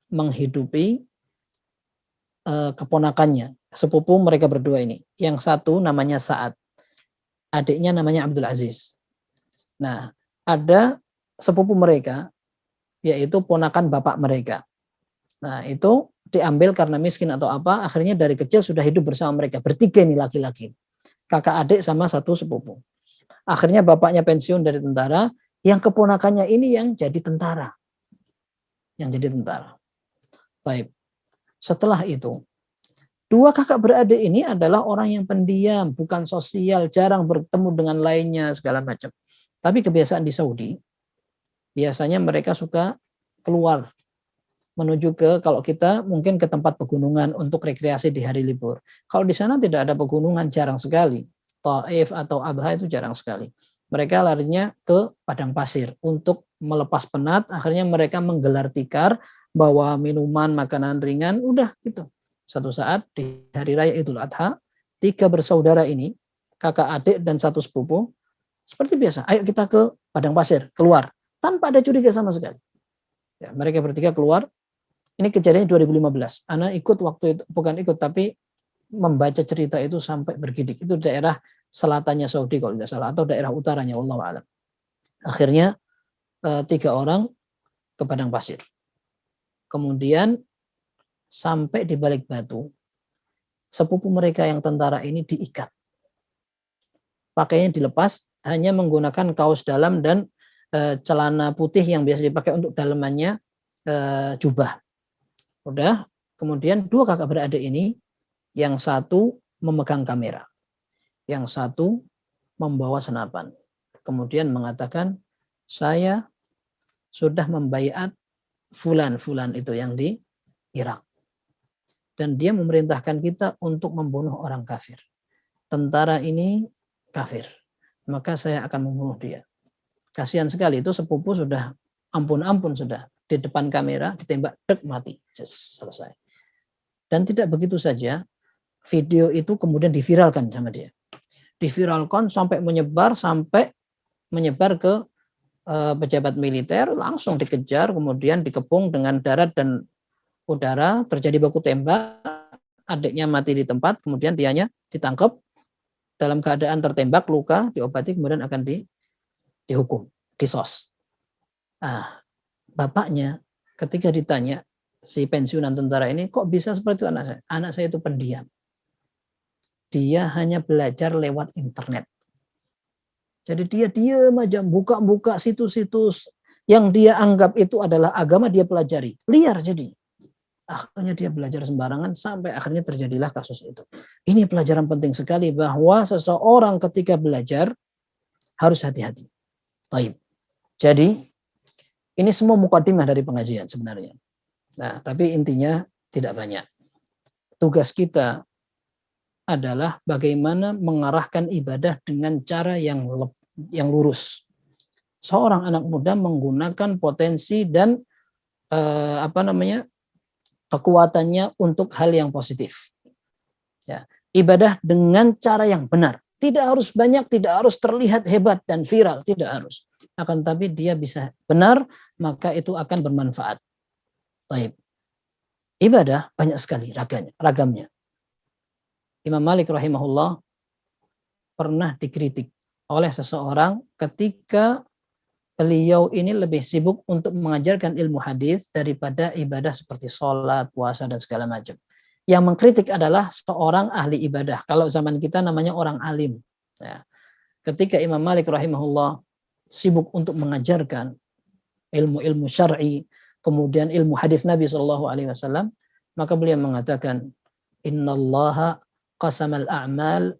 menghidupi keponakannya, sepupu mereka berdua ini. Yang satu namanya Sa'ad, adiknya namanya Abdul Aziz. Nah, ada sepupu mereka, yaitu ponakan bapak mereka. Nah, itu diambil karena miskin atau apa, akhirnya dari kecil sudah hidup bersama mereka. Bertiga nih laki-laki. Kakak adik sama satu sepupu. Akhirnya bapaknya pensiun dari tentara, yang keponakannya ini yang jadi tentara. Baik. Setelah itu, dua kakak beradik ini adalah orang yang pendiam, bukan sosial, jarang bertemu dengan lainnya, segala macam. Tapi kebiasaan di Saudi, biasanya mereka suka keluar menuju ke, kalau kita mungkin ke tempat pegunungan untuk rekreasi di hari libur. Kalau di sana tidak ada pegunungan, jarang sekali. Taif atau Abha itu jarang sekali. Mereka larinya ke padang pasir untuk melepas penat. Akhirnya mereka menggelar tikar, bawa minuman, makanan ringan, udah gitu. Satu saat di hari raya Idul Adha, 3 bersaudara ini, kakak adik dan satu sepupu, seperti biasa, ayo kita ke padang pasir, keluar. Tanpa ada curiga sama sekali. Ya, mereka bertiga keluar. Ini kejadiannya 2015. Ana ikut waktu itu, bukan ikut, tapi membaca cerita itu sampai bergidik. Itu daerah selatannya Saudi kalau tidak salah, atau daerah utaranya, wallahu a'lam. Akhirnya 3 orang ke padang pasir. Kemudian sampai di balik batu, sepupu mereka yang tentara ini diikat. Pakainya dilepas, hanya menggunakan kaos dalam dan celana putih yang biasa dipakai untuk dalamannya jubah. Udah, kemudian 2 kakak beradik ini, yang satu memegang kamera, yang satu membawa senapan. Kemudian mengatakan, saya sudah membaiat fulan itu yang di Irak. Dan dia memerintahkan kita untuk membunuh orang kafir. Tentara ini kafir, maka saya akan membunuh dia. Kasihan sekali, itu sepupu sudah ampun sudah. Di depan kamera ditembak, dek, mati. Selesai. Dan tidak begitu saja, video itu kemudian diviralkan sama dia. Diviralkan sampai menyebar ke pejabat militer, langsung dikejar, kemudian dikepung dengan darat dan udara, terjadi baku tembak, adiknya mati di tempat, kemudian dianya ditangkap dalam keadaan tertembak, luka, diobati, kemudian akan dihukum, disos. Nah, bapaknya ketika ditanya, si pensiunan tentara ini, kok bisa seperti itu anak saya? Anak saya itu pendiam. Dia hanya belajar lewat internet. Jadi dia diam aja, buka-buka situs-situs yang dia anggap itu adalah agama, dia pelajari. Liar jadi. Akhirnya dia belajar sembarangan sampai akhirnya terjadilah kasus itu. Ini pelajaran penting sekali bahwa seseorang ketika belajar harus hati-hati. Baik. Jadi ini semua mukadimah dari pengajian sebenarnya. Nah, tapi intinya tidak banyak. Tugas kita adalah bagaimana mengarahkan ibadah dengan cara yang lurus. Seorang anak muda menggunakan potensi dan kekuatannya untuk hal yang positif. Ya, ibadah dengan cara yang benar. Tidak harus banyak, tidak harus terlihat hebat dan viral, tidak harus. Akan tapi dia bisa benar, maka itu akan bermanfaat. Baik. Ibadah banyak sekali ragamnya. Imam Malik rahimahullah pernah dikritik oleh seseorang ketika beliau ini lebih sibuk untuk mengajarkan ilmu hadis daripada ibadah seperti sholat, puasa, dan segala macam. Yang mengkritik adalah seorang ahli ibadah. Kalau zaman kita namanya orang alim. Ya. Ketika Imam Malik rahimahullah sibuk untuk mengajarkan ilmu-ilmu syar'i, kemudian ilmu hadis Nabi SAW, maka beliau mengatakan, Innallaha qasamal a'mal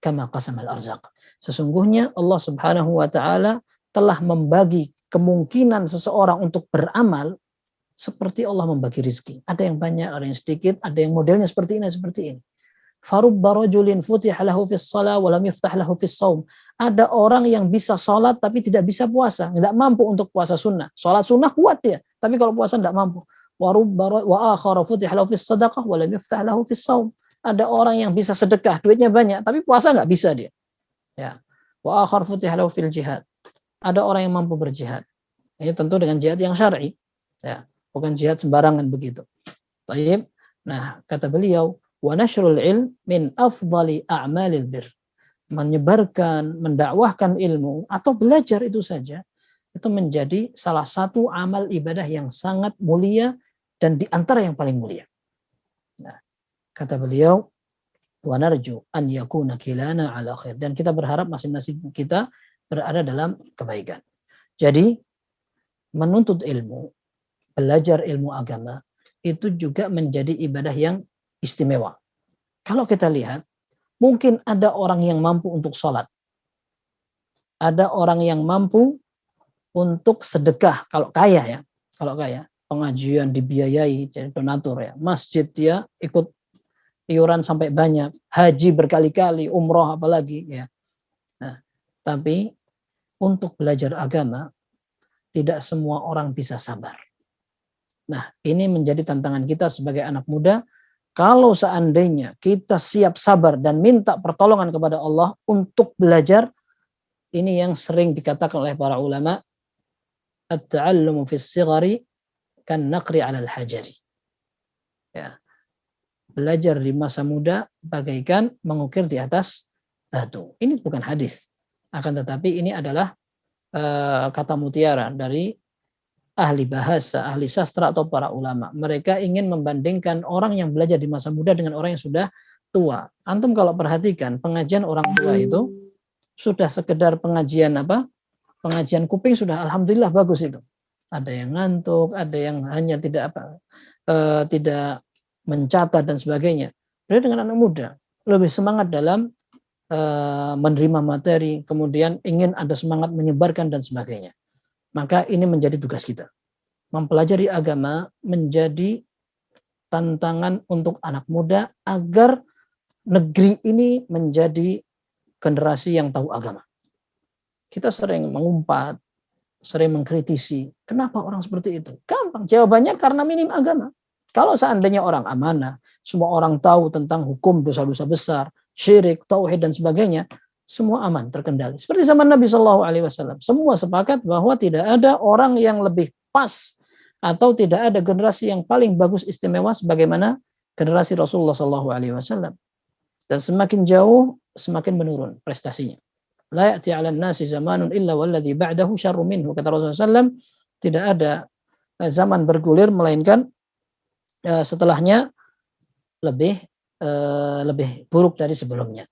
kama qasamal arzaq. Sesungguhnya Allah Subhanahu wa taala telah membagi kemungkinan seseorang untuk beramal seperti Allah membagi rizki. Ada yang banyak, ada yang sedikit, ada yang modelnya seperti ini. Farubba rajulin futiha lahu fis shalah wa lam yuftah lahu fis shaum. Ada orang yang bisa sholat tapi tidak bisa puasa, tidak mampu untuk puasa sunnah. Sholat sunnah kuat dia, tapi kalau puasa tidak mampu. Wa akhara futiha lahu fis sadaqah wa lam yuftah lahu fis shaum. Ada orang yang bisa sedekah, duitnya banyak, tapi puasa nggak bisa dia. Ya. Wa akhar futiha lahu fil jihad. Ada orang yang mampu berjihad. Ini tentu dengan jihad yang syar'i. Ya, bukan jihad sembarangan begitu. Baik. Nah, kata beliau, wa nashrul ilm min afdali a'malil bir. Menyebarkan, mendakwahkan ilmu atau belajar itu saja itu menjadi salah satu amal ibadah yang sangat mulia dan di antara yang paling mulia. Nah, kata beliau, wa narju an yakuna kilana ala khair, dan kita berharap masing-masing kita berada dalam kebaikan. Jadi menuntut ilmu, belajar ilmu agama itu juga menjadi ibadah yang istimewa. Kalau kita lihat, mungkin ada orang yang mampu untuk sholat, ada orang yang mampu untuk sedekah kalau kaya, pengajian dibiayai jadi donatur ya, masjid dia ikut iuran sampai banyak, haji berkali-kali, umroh apalagi ya. Nah, tapi untuk belajar agama tidak semua orang bisa sabar. Nah, ini menjadi tantangan kita sebagai anak muda. Kalau seandainya kita siap sabar dan minta pertolongan kepada Allah untuk belajar, ini yang sering dikatakan oleh para ulama, at-ta'allumu fis sighari kan naqri 'alal hajari. Ya. Belajar di masa muda bagaikan mengukir di atas batu. Ini bukan hadis. Akan tetapi ini adalah kata mutiara dari ahli bahasa, ahli sastra atau para ulama. Mereka ingin membandingkan orang yang belajar di masa muda dengan orang yang sudah tua. Antum kalau perhatikan pengajian orang tua itu sudah sekedar pengajian pengajian kuping sudah alhamdulillah bagus itu. Ada yang ngantuk, ada yang hanya tidak mencatat dan sebagainya. Beda dengan anak muda, lebih semangat dalam menerima materi, kemudian ingin ada semangat menyebarkan dan sebagainya. Maka ini menjadi tugas kita. Mempelajari agama menjadi tantangan untuk anak muda agar negeri ini menjadi generasi yang tahu agama. Kita sering mengumpat, sering mengkritisi. Kenapa orang seperti itu? Gampang. Jawabannya karena minim agama. Kalau seandainya orang amanah, semua orang tahu tentang hukum dosa-dosa besar, syirik, tauhid dan sebagainya, semua aman, terkendali. Seperti zaman Nabi SAW, semua sepakat bahwa tidak ada orang yang lebih pas atau tidak ada generasi yang paling bagus istimewa sebagaimana generasi Rasulullah SAW. Dan semakin jauh, semakin menurun prestasinya. La ya'ti 'alan nasi zamanun illa walladhi ba'dahu syarru minhu. Kata Rasulullah SAW, tidak ada zaman bergulir melainkan setelahnya lebih buruk dari sebelumnya.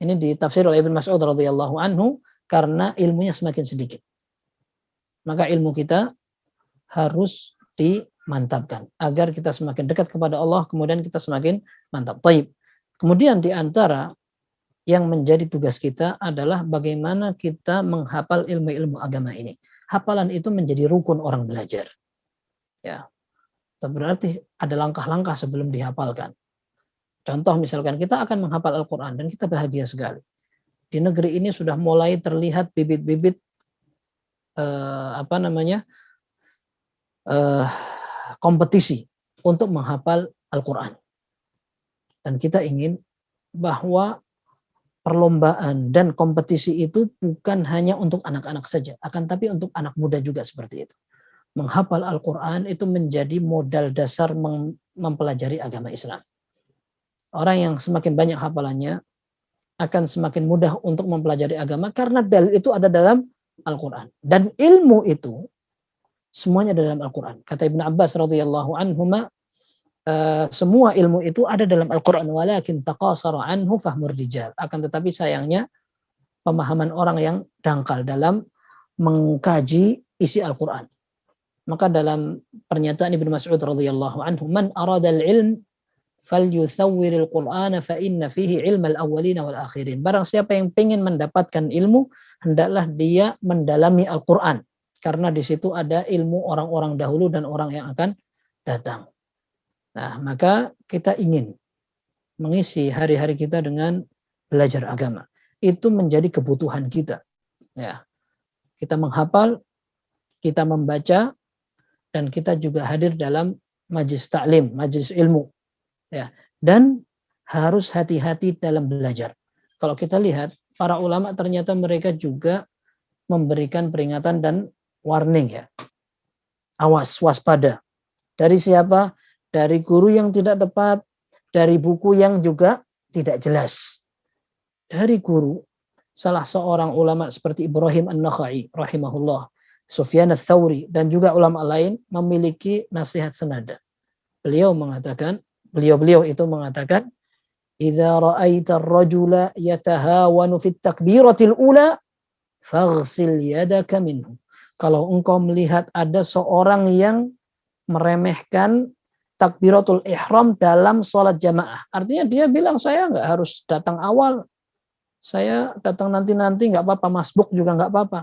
Ini ditafsir oleh Ibnu Mas'ud radhiyallahu anhu karena ilmunya semakin sedikit. Maka ilmu kita harus dimantapkan agar kita semakin dekat kepada Allah, kemudian kita semakin mantap. Taib. Kemudian di antara yang menjadi tugas kita adalah bagaimana kita menghafal ilmu-ilmu agama ini. Hafalan itu menjadi rukun orang belajar. Ya. Berarti ada langkah-langkah sebelum dihafalkan. Contoh misalkan kita akan menghafal Al-Quran dan kita bahagia sekali. Di negeri ini sudah mulai terlihat bibit-bibit kompetisi untuk menghafal Al-Quran. Dan kita ingin bahwa perlombaan dan kompetisi itu bukan hanya untuk anak-anak saja, akan tapi untuk anak muda juga seperti itu. Menghafal Al-Quran itu menjadi modal dasar mempelajari agama Islam. Orang yang semakin banyak hafalannya akan semakin mudah untuk mempelajari agama karena dalil itu ada dalam Al-Quran. Dan ilmu itu semuanya ada dalam Al-Quran. Kata Ibnu Abbas radhiyallahu anhuma, semua ilmu itu ada dalam Al-Quran, walakin taqasara anhu fahmur rijal. Akan tetapi sayangnya pemahaman orang yang dangkal dalam mengkaji isi Al-Quran. Maka dalam pernyataan Ibnu Mas'ud radhiyallahu anhu, man aradal ilm falyuthawwiril Qur'ana fa inna fihi ilmal awwalina wal akhirin. Barang siapa yang ingin mendapatkan ilmu, hendaklah dia mendalami Al-Qur'an karena di situ ada ilmu orang-orang dahulu dan orang yang akan datang. Nah, maka kita ingin mengisi hari-hari kita dengan belajar agama. Itu menjadi kebutuhan kita. Ya. Kita menghafal, kita membaca, dan kita juga hadir dalam majlis taklim, majlis ilmu. Ya, dan harus hati-hati dalam belajar. Kalau kita lihat, para ulama ternyata mereka juga memberikan peringatan dan warning ya. Awas, waspada. Dari siapa? Dari guru yang tidak tepat, dari buku yang juga tidak jelas. Dari guru, salah seorang ulama seperti Ibrahim An-Nakhai rahimahullah, Sufyan Ats-Tsauri, dan juga ulama lain memiliki nasihat senada. Beliau itu mengatakan, "Idza ra'aita ar-rajula yatahawanu fit takbiratil ula, faghsil yadaka minhu." Kalau engkau melihat ada seorang yang meremehkan takbiratul ihram dalam sholat jamaah, artinya dia bilang saya nggak harus datang awal, saya datang nanti nggak apa-apa, masbuk juga nggak apa-apa.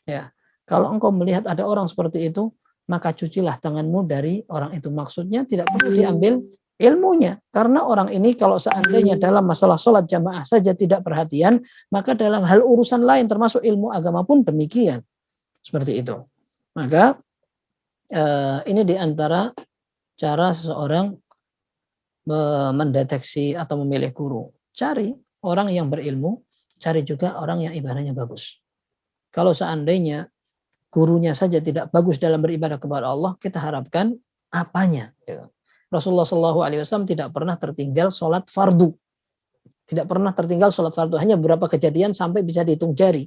Ya, kalau engkau melihat ada orang seperti itu, maka cucilah tanganmu dari orang itu. Maksudnya tidak perlu diambil ilmunya, karena orang ini kalau seandainya dalam masalah sholat jamaah saja tidak perhatian, maka dalam hal urusan lain termasuk ilmu agama pun demikian. Seperti itu. Maka ini diantara cara seseorang mendeteksi atau memilih guru. Cari orang yang berilmu, cari juga orang yang ibadahnya bagus. Kalau seandainya gurunya saja tidak bagus dalam beribadah kepada Allah, kita harapkan apanya. Rasulullah SAW tidak pernah tertinggal sholat fardu. Tidak pernah tertinggal sholat fardu. Hanya beberapa kejadian sampai bisa dihitung jari.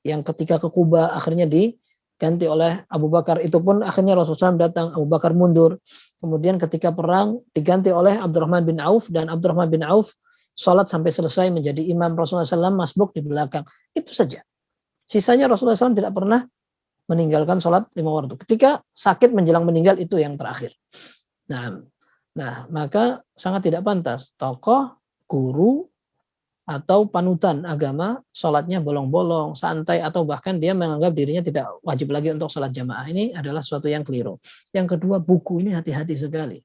Yang ketika ke Kuba akhirnya diganti oleh Abu Bakar. Itu pun akhirnya Rasulullah SAW datang, Abu Bakar mundur. Kemudian ketika perang diganti oleh Abdurrahman bin Auf. Dan Abdurrahman bin Auf sholat sampai selesai menjadi imam, Rasulullah SAW masbuk di belakang. Itu saja. Sisanya Rasulullah SAW tidak pernah meninggalkan sholat 5 waktu. Ketika sakit menjelang meninggal itu yang terakhir. Nah, maka sangat tidak pantas tokoh, guru, atau panutan agama sholatnya bolong-bolong, santai, atau bahkan dia menganggap dirinya tidak wajib lagi untuk sholat jamaah. Ini adalah sesuatu yang keliru. Yang kedua, buku ini hati-hati sekali.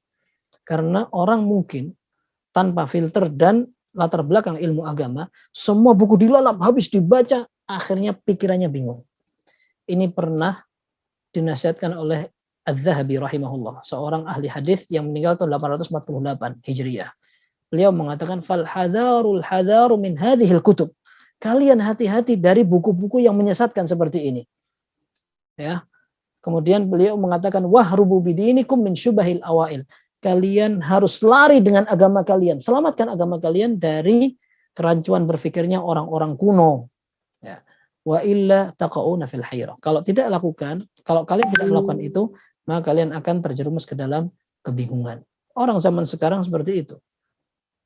Karena orang mungkin tanpa filter dan latar belakang ilmu agama, semua buku dilalap, habis dibaca, akhirnya pikirannya bingung. Ini pernah dinasihatkan oleh Az-Zahabi rahimahullah, seorang ahli hadis yang meninggal tahun 848 Hijriah. Beliau mengatakan, fal hadharul hadharu min hadhil kutub. Kalian hati-hati dari buku-buku yang menyesatkan seperti ini. Ya. Kemudian beliau mengatakan, wahrubu bidinikum min syubahil awail. kalian harus lari dengan agama kalian. Selamatkan agama kalian dari kerancuan berfikirnya orang-orang kuno. Ya. Wa illa taqauna fil hayrah. Kalau kalian tidak melakukan itu, maka kalian akan terjerumus ke dalam kebingungan. Orang zaman sekarang seperti itu.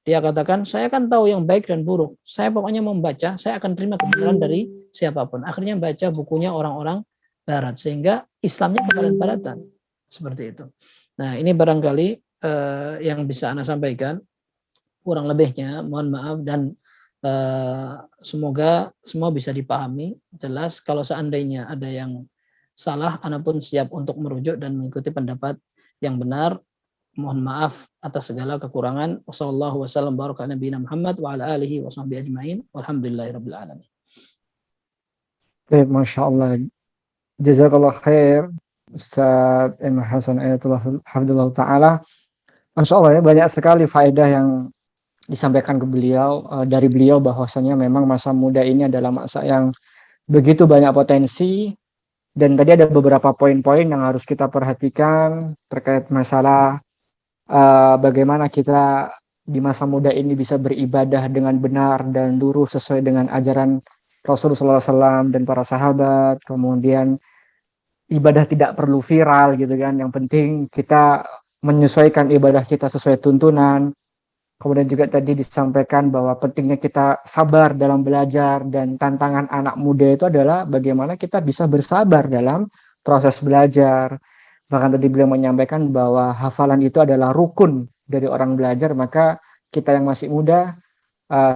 Dia katakan, saya kan tahu yang baik dan buruk. Saya pokoknya membaca, saya akan terima kebenaran dari siapapun. Akhirnya baca bukunya orang-orang barat. Sehingga Islamnya kebarat-baratan. Seperti itu. Nah, ini barangkali yang bisa Anda sampaikan. Kurang lebihnya, mohon maaf. Dan semoga semua bisa dipahami. Jelas, kalau seandainya ada yang salah, Anda pun siap untuk merujuk dan mengikuti pendapat yang benar. Mohon maaf atas segala kekurangan. Wassallallahu wasallam baraka ala nabiyina Muhammad wa ala alihi wa sahbihi ajma'in. Walhamdulillahirabbil alamin. Baik, Masya Allah. Jazakallah khair Ustaz M. Hasan Ayatullah Hafidhullah Ta'ala. Masya Allah ya, banyak sekali faedah yang disampaikan ke beliau, dari beliau, bahwasanya memang masa muda ini adalah masa yang begitu banyak potensi. Dan tadi ada beberapa poin-poin yang harus kita perhatikan terkait masalah bagaimana kita di masa muda ini bisa beribadah dengan benar dan lurus sesuai dengan ajaran Rasulullah SAW dan para sahabat. Kemudian ibadah tidak perlu viral gitu kan. Yang penting kita menyesuaikan ibadah kita sesuai tuntunan. Kemudian juga tadi disampaikan bahwa pentingnya kita sabar dalam belajar, dan tantangan anak muda itu adalah bagaimana kita bisa bersabar dalam proses belajar. Bahkan tadi beliau menyampaikan bahwa hafalan itu adalah rukun dari orang belajar, maka kita yang masih muda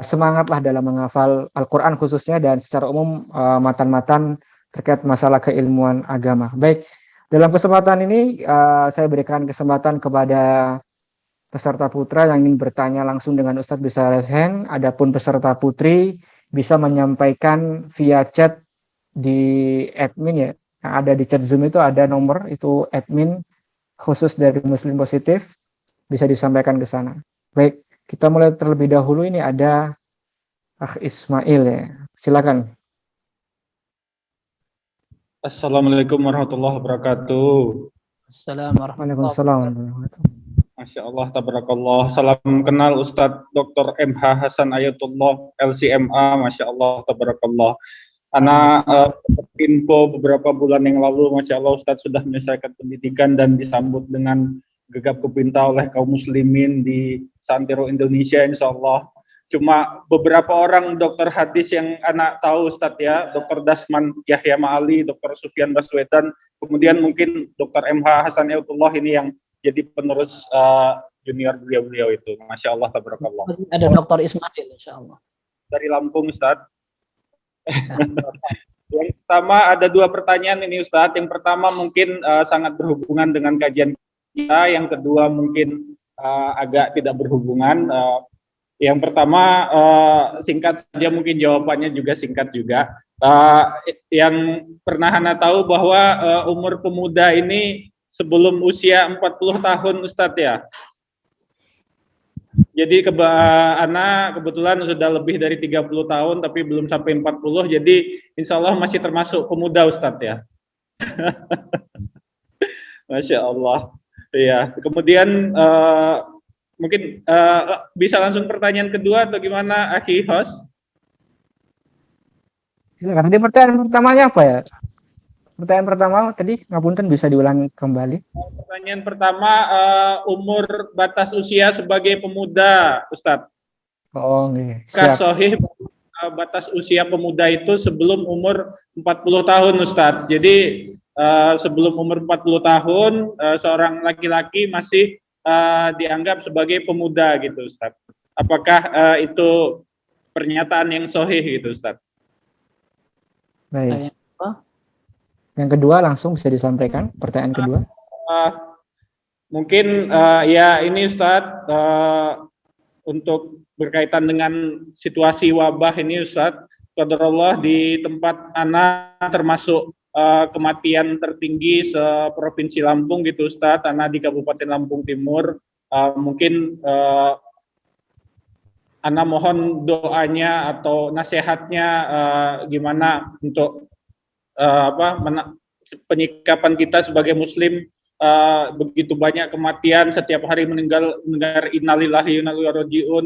semangatlah dalam menghafal Al-Quran khususnya, dan secara umum matan-matan terkait masalah keilmuan agama. Baik, dalam kesempatan ini saya berikan kesempatan kepada peserta putra yang ingin bertanya langsung dengan Ustadz bisa raise hand. Adapun peserta putri bisa menyampaikan via chat di admin ya. Yang ada di chat Zoom itu ada nomor, itu admin khusus dari Muslim Positif, bisa disampaikan ke sana. Baik, kita mulai terlebih dahulu. Ini ada Akh Ismail ya. Silakan. Assalamualaikum warahmatullahi wabarakatuh. Assalamualaikum warahmatullahi wabarakatuh. Masya Allah, tabarakallah. Salam kenal Ustadz Dr. MH Hasan Ayatullah LCMA. Masya Allah, tabarakallah. Anak info beberapa bulan yang lalu, Masya Allah, Ustadz sudah menyelesaikan pendidikan dan disambut dengan gegap gempita oleh kaum muslimin di Santero Indonesia, Insya Allah. Cuma beberapa orang dokter hadis yang anak tahu, Ustadz ya, Dr. Dasman Yahya Ma'ali, Dr. Sufyan Baswedan, kemudian mungkin Dr. MH Hasan Ayatullah ini yang jadi penerus junior beliau itu. Masya Allah, tabarakallah. Ada Dr. Ismail, Insya Allah. Dari Lampung, Ustadz. Yang pertama ada dua pertanyaan ini, Ustadz. Yang pertama mungkin sangat berhubungan dengan kajian kita. Yang kedua mungkin agak tidak berhubungan. Yang pertama singkat saja, mungkin jawabannya juga singkat juga. Yang pernah Anda tahu bahwa umur pemuda ini sebelum usia 40 tahun, Ustadz ya. Jadi anak kebetulan sudah lebih dari 30 tahun tapi belum sampai 40, jadi insya Allah masih termasuk pemuda, Ustadz ya. Masya Allah. Ya, kemudian mungkin bisa langsung pertanyaan kedua atau gimana, Akhi host? Silakan. Tadi pertanyaan pertamanya apa ya? Pertanyaan pertama tadi, ngapunten, bisa diulang kembali? Pertanyaan pertama, umur batas usia sebagai pemuda, Ustadz. Oh, okay. Sahih batas usia pemuda itu sebelum umur 40 tahun, Ustadz. Jadi sebelum umur 40 tahun, seorang laki-laki masih dianggap sebagai pemuda gitu, Ustadz. Apakah itu pernyataan yang sahih gitu, Ustadz? Baik. Yang kedua langsung bisa disampaikan, pertanyaan kedua. Mungkin ya ini Ustadz, untuk berkaitan dengan situasi wabah ini, Ustadz, qadarullah di tempat anak termasuk kematian tertinggi se-Provinsi Lampung gitu, Ustadz. Anak di Kabupaten Lampung Timur. Mungkin Ana mohon doanya atau nasihatnya gimana untuk penyikapan kita sebagai Muslim begitu banyak kematian, setiap hari mendengar innalillahi wa inna ilaihi raji'un.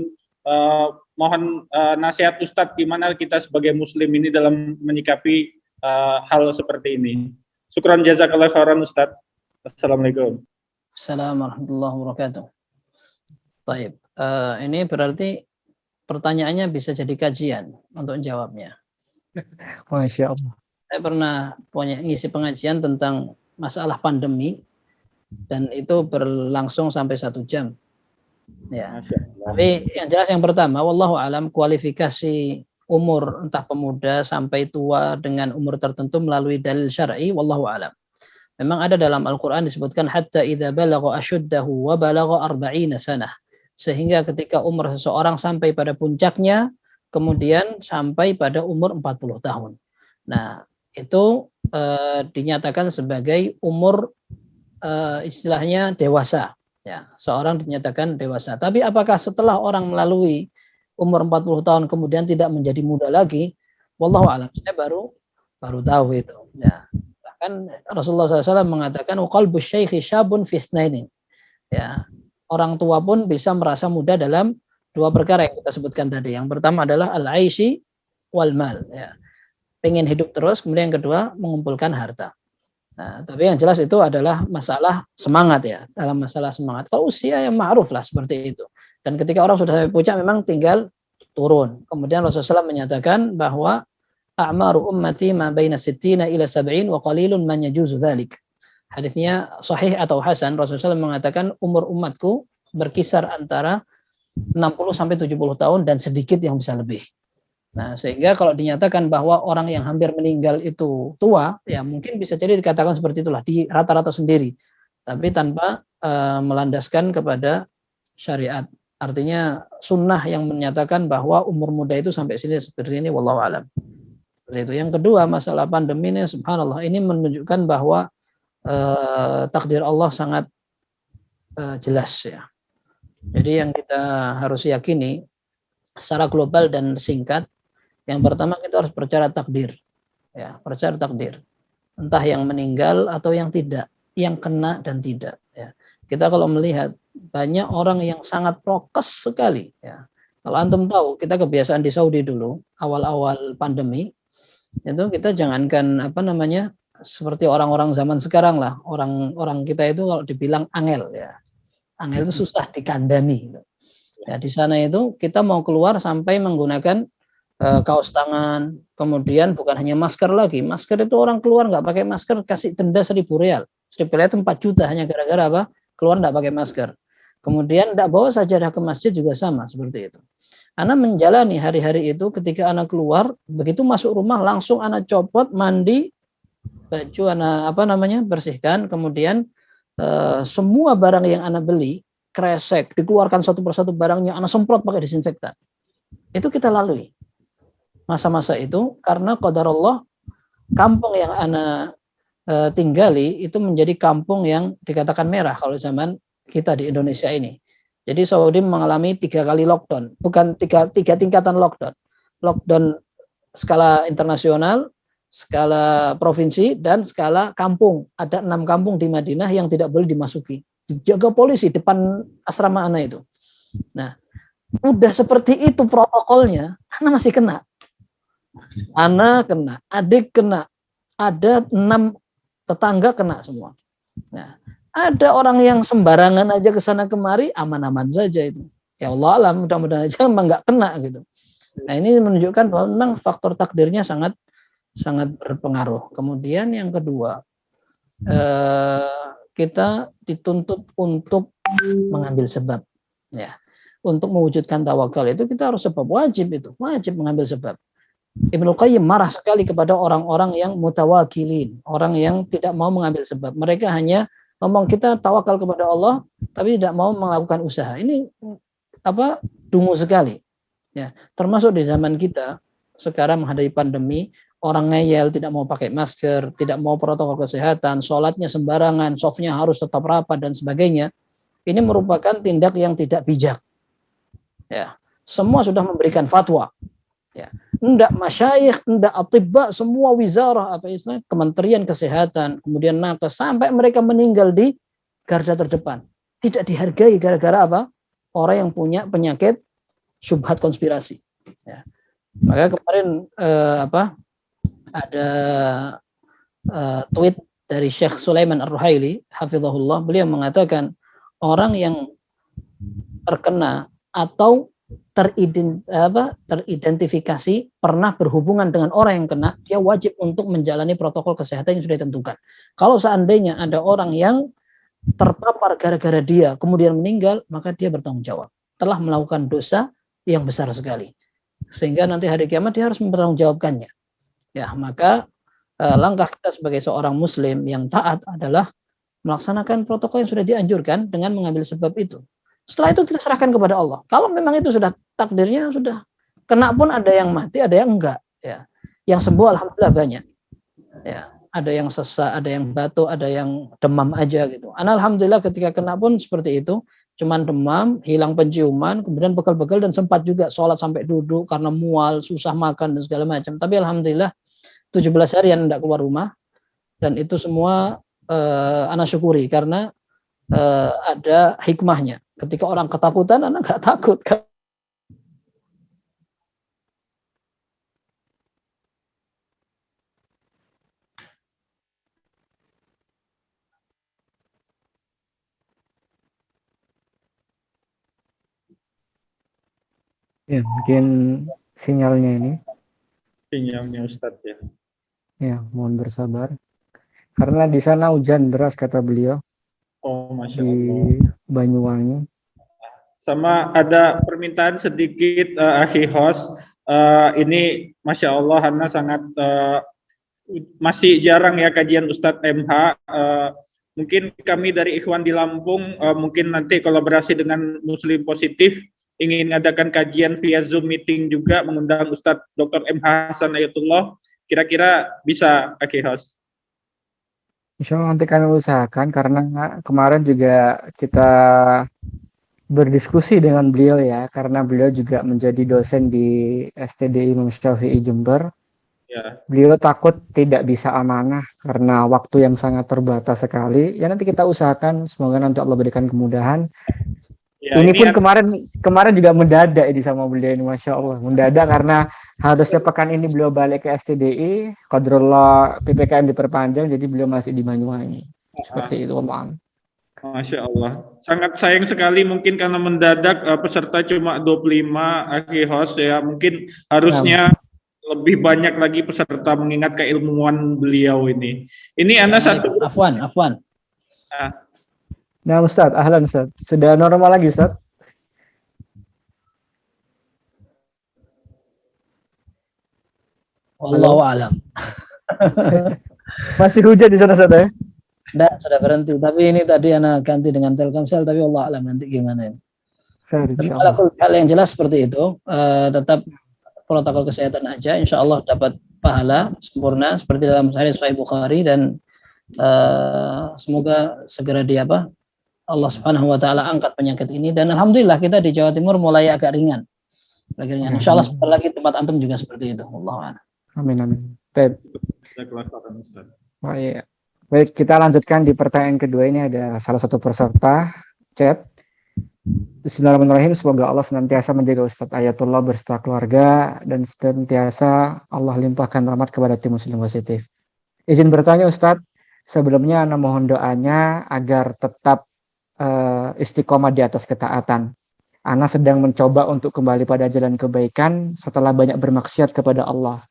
Mohon nasihat Ustadz gimana kita sebagai muslim ini dalam menyikapi hal seperti ini. Syukran jazakallahu khairan Ustadz. Assalamualaikum. Assalamualaikum warahmatullahi wabarakatuh. Baik, ini berarti pertanyaannya bisa jadi kajian untuk jawabnya. Masya Allah. Saya pernah ngisi pengajian tentang masalah pandemi dan itu berlangsung sampai 1 jam. Ya. Tapi yang jelas yang pertama, wallahu alam, kualifikasi umur entah pemuda sampai tua dengan umur tertentu melalui dalil syar'i, wallahu alam. Memang ada dalam Al-Qur'an disebutkan hatta idza balagha asyuddahu wa balagha 40 sanah. Sehingga ketika umur seseorang sampai pada puncaknya, kemudian sampai pada umur 40 tahun. Nah, itu dinyatakan sebagai umur istilahnya dewasa. Ya, seorang dinyatakan dewasa. Tapi apakah setelah orang melalui umur 40 tahun kemudian tidak menjadi muda lagi? Wallahu a'lam. Saya baru tahu itu. Ya. Bahkan Rasulullah SAW mengatakan qalbu syaikhi syabun fi itsnaini. Ya. Orang tua pun bisa merasa muda dalam 2 perkara yang kita sebutkan tadi. Yang pertama adalah al-aishi wal mal. Ya. Pengen hidup terus, kemudian yang kedua mengumpulkan harta. Nah, tapi yang jelas itu adalah masalah semangat ya, dalam masalah semangat. Kalau usia yang ma'ruf lah seperti itu. Dan ketika orang sudah sampai puncak memang tinggal turun. Kemudian Rasulullah SAW menyatakan bahwa a'maru ummati ma baina 60 ila 70 wa qalilun man yajuzu dzalik. Hadisnya sahih atau hasan. Rasulullah SAW mengatakan umur umatku berkisar antara 60 sampai 70 tahun dan sedikit yang bisa lebih. Nah, sehingga kalau dinyatakan bahwa orang yang hampir meninggal itu tua, ya mungkin bisa jadi dikatakan seperti itulah di rata-rata sendiri, tapi tanpa melandaskan kepada syariat. Artinya sunnah yang menyatakan bahwa umur muda itu sampai sini seperti ini, wallahu alam. Seperti itu. Yang kedua, masalah pandemi ini, subhanallah, ini menunjukkan bahwa takdir Allah sangat jelas ya. Jadi yang kita harus yakini secara global dan singkat. Yang pertama kita harus percaya takdir, ya percaya takdir, entah yang meninggal atau yang tidak, yang kena dan tidak. Ya. Kita kalau melihat banyak orang yang sangat prokes sekali. Ya. Kalau antum tahu, kita kebiasaan di Saudi dulu awal-awal pandemi itu kita jangankan seperti orang-orang zaman sekarang lah, orang kita itu kalau dibilang angel ya, angel itu susah dikandani. Ya di sana itu kita mau keluar sampai menggunakan kaos tangan, kemudian bukan hanya masker lagi. Masker itu orang keluar nggak pakai masker kasih denda 1.000 rial. 1.000 rial itu 4 juta hanya gara-gara apa? Keluar nggak pakai masker. Kemudian nggak bawa sajadah ke masjid juga sama seperti itu. Anak menjalani hari-hari itu ketika anak keluar, begitu masuk rumah langsung anak copot, mandi, baju anak bersihkan, kemudian semua barang yang anak beli kresek, dikeluarkan satu persatu barangnya, anak semprot pakai disinfektan. Itu kita lalui. Masa-masa itu karena qadarullah kampung yang anak tinggali itu menjadi kampung yang dikatakan merah kalau zaman kita di Indonesia ini. Jadi Saudi mengalami 3 kali lockdown, bukan tiga tingkatan lockdown. Lockdown skala internasional, skala provinsi, dan skala kampung. Ada 6 kampung di Madinah yang tidak boleh dimasuki. Dijaga polisi depan asrama anak itu. Nah, udah seperti itu protokolnya, anak masih kena. Anak kena, adik kena, ada 6 tetangga kena semua. Nah, ada orang yang sembarangan aja ke sana kemari, aman-aman saja itu. Ya Allah alam, mudah-mudahan aja emang nggak kena gitu. Nah, ini menunjukkan bahwa memang faktor takdirnya sangat berpengaruh. Kemudian yang kedua, kita dituntut untuk mengambil sebab, ya. Untuk mewujudkan tawakal itu kita harus sebab, wajib mengambil sebab. Ibnu Qayyim marah sekali kepada orang-orang yang mutawakilin, orang yang tidak mau mengambil sebab. Mereka hanya ngomong kita tawakal kepada Allah, tapi tidak mau melakukan usaha. Ini dungu sekali. Ya, termasuk di zaman kita sekarang menghadapi pandemi, orang ngeyel, tidak mau pakai masker, tidak mau protokol kesehatan, sholatnya sembarangan, softnya harus tetap rapat dan sebagainya. Ini merupakan tindak yang tidak bijak. Ya, semua sudah memberikan fatwa. Ya, enggak masyayikh, enggak atibba, semua wizarah Kementerian Kesehatan, kemudian nakes sampai mereka meninggal di garda terdepan. Tidak dihargai gara-gara apa? Orang yang punya penyakit syubhat konspirasi. Ya. Maka kemarin ada tweet dari Syekh Sulaiman Ar-Ruhaili, hafizahullah, beliau mengatakan orang yang terkena atau teridentifikasi pernah berhubungan dengan orang yang kena, dia wajib untuk menjalani protokol kesehatan yang sudah ditentukan. Kalau seandainya ada orang yang terpapar gara-gara dia kemudian meninggal, maka dia bertanggung jawab, telah melakukan dosa yang besar sekali, sehingga nanti hari kiamat dia harus mempertanggungjawabkannya. Ya, maka langkah kita sebagai seorang muslim yang taat adalah melaksanakan protokol yang sudah dianjurkan dengan mengambil sebab itu. Setelah itu kita serahkan kepada Allah. Kalau memang itu sudah takdirnya, sudah kena pun ada yang mati, ada yang enggak. Ya, yang sembuh alhamdulillah banyak. Ya, ada yang sesak, ada yang batuk, ada yang demam aja gitu. Alhamdulillah ketika kena pun seperti itu, cuman demam, hilang penciuman, kemudian bekal-bekal dan sempat juga sholat sampai duduk karena mual, susah makan dan segala macam. Tapi alhamdulillah 17 harian tidak keluar rumah, dan itu semua ana syukuri karena ada hikmahnya. Ketika orang ketakutan, anak nggak takut. Ya, mungkin sinyalnya ini. Sinyalnya Ustadz ya. Ya, mohon bersabar. Karena di sana hujan deras kata beliau. Oh, Masya di Allah. Banyuwangi. Sama ada permintaan sedikit akhi host. Ini Masya Allah, Hana sangat masih jarang ya kajian Ustadz MH. Mungkin kami dari Ikhwan di Lampung mungkin nanti kolaborasi dengan Muslim Positif ingin mengadakan kajian via Zoom meeting juga, mengundang Ustadz Dr. MH Hasan Ayatullah. Kira-kira bisa akhi host? Insya Allah nanti kami usahakan, karena kemarin juga kita berdiskusi dengan beliau ya, karena beliau juga menjadi dosen di STDI Imam Syafi'i Jember. Ya. Beliau takut tidak bisa amanah karena waktu yang sangat terbatas sekali. Ya nanti kita usahakan, semoga nanti Allah berikan kemudahan. Ya, ini pun kemarin juga mendadak ini sama beliau ini, Masya Allah, mendadak karena harusnya pekan ini beliau balik ke STDI, qadarullah PPKM diperpanjang, jadi beliau masih di Banyuwangi. Seperti itu, Bang. Masya Allah. Sangat sayang sekali mungkin karena mendadak peserta cuma 25 akhi host ya. Mungkin harusnya lebih banyak lagi peserta mengingat keilmuan beliau ini. Ini Anda satu. Afwan. Nah Ustadz, ahlan Ustadz. Sudah normal lagi Ustadz? Wallahu a'lam. Masih hujan di sana Ustadz ya? Tidak, sudah berhenti. Tapi ini tadi anak ganti dengan Telkomsel, tapi Allah a'lam nanti gimana ini. Hal yang jelas seperti itu, tetap protokol kesehatan aja, insya Allah dapat pahala sempurna seperti dalam hadis Sahih Bukhari, dan semoga segera Allah Subhanahu wa taala angkat penyakit ini, dan alhamdulillah kita di Jawa Timur mulai agak ringan. Insya Allah sebentar lagi tempat antum juga seperti itu. Allah. Amin. Baik, kita lanjutkan di pertanyaan kedua. Ini ada salah satu peserta chat. Bismillahirrahmanirrahim. Semoga Allah senantiasa menjaga Ustadz Ayatullah berserta keluarga, dan senantiasa Allah limpahkan rahmat kepada tim Muslim Positif. Izin bertanya Ustadz, sebelumnya Ana mohon doanya agar tetap istiqomah di atas ketaatan. Ana sedang mencoba untuk kembali pada jalan kebaikan setelah banyak bermaksiat kepada Allah.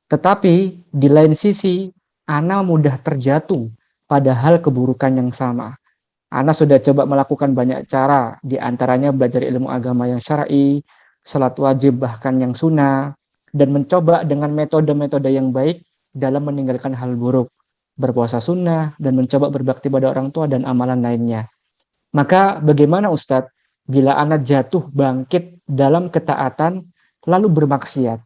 Tetapi di lain sisi, Ana mudah terjatuh pada hal keburukan yang sama. Ana sudah coba melakukan banyak cara, di antaranya belajar ilmu agama yang syar'i, salat wajib bahkan yang sunnah, dan mencoba dengan metode-metode yang baik dalam meninggalkan hal buruk, berpuasa sunnah, dan mencoba berbakti pada orang tua dan amalan lainnya. Maka bagaimana Ustadz bila Ana jatuh bangkit dalam ketaatan lalu bermaksiat?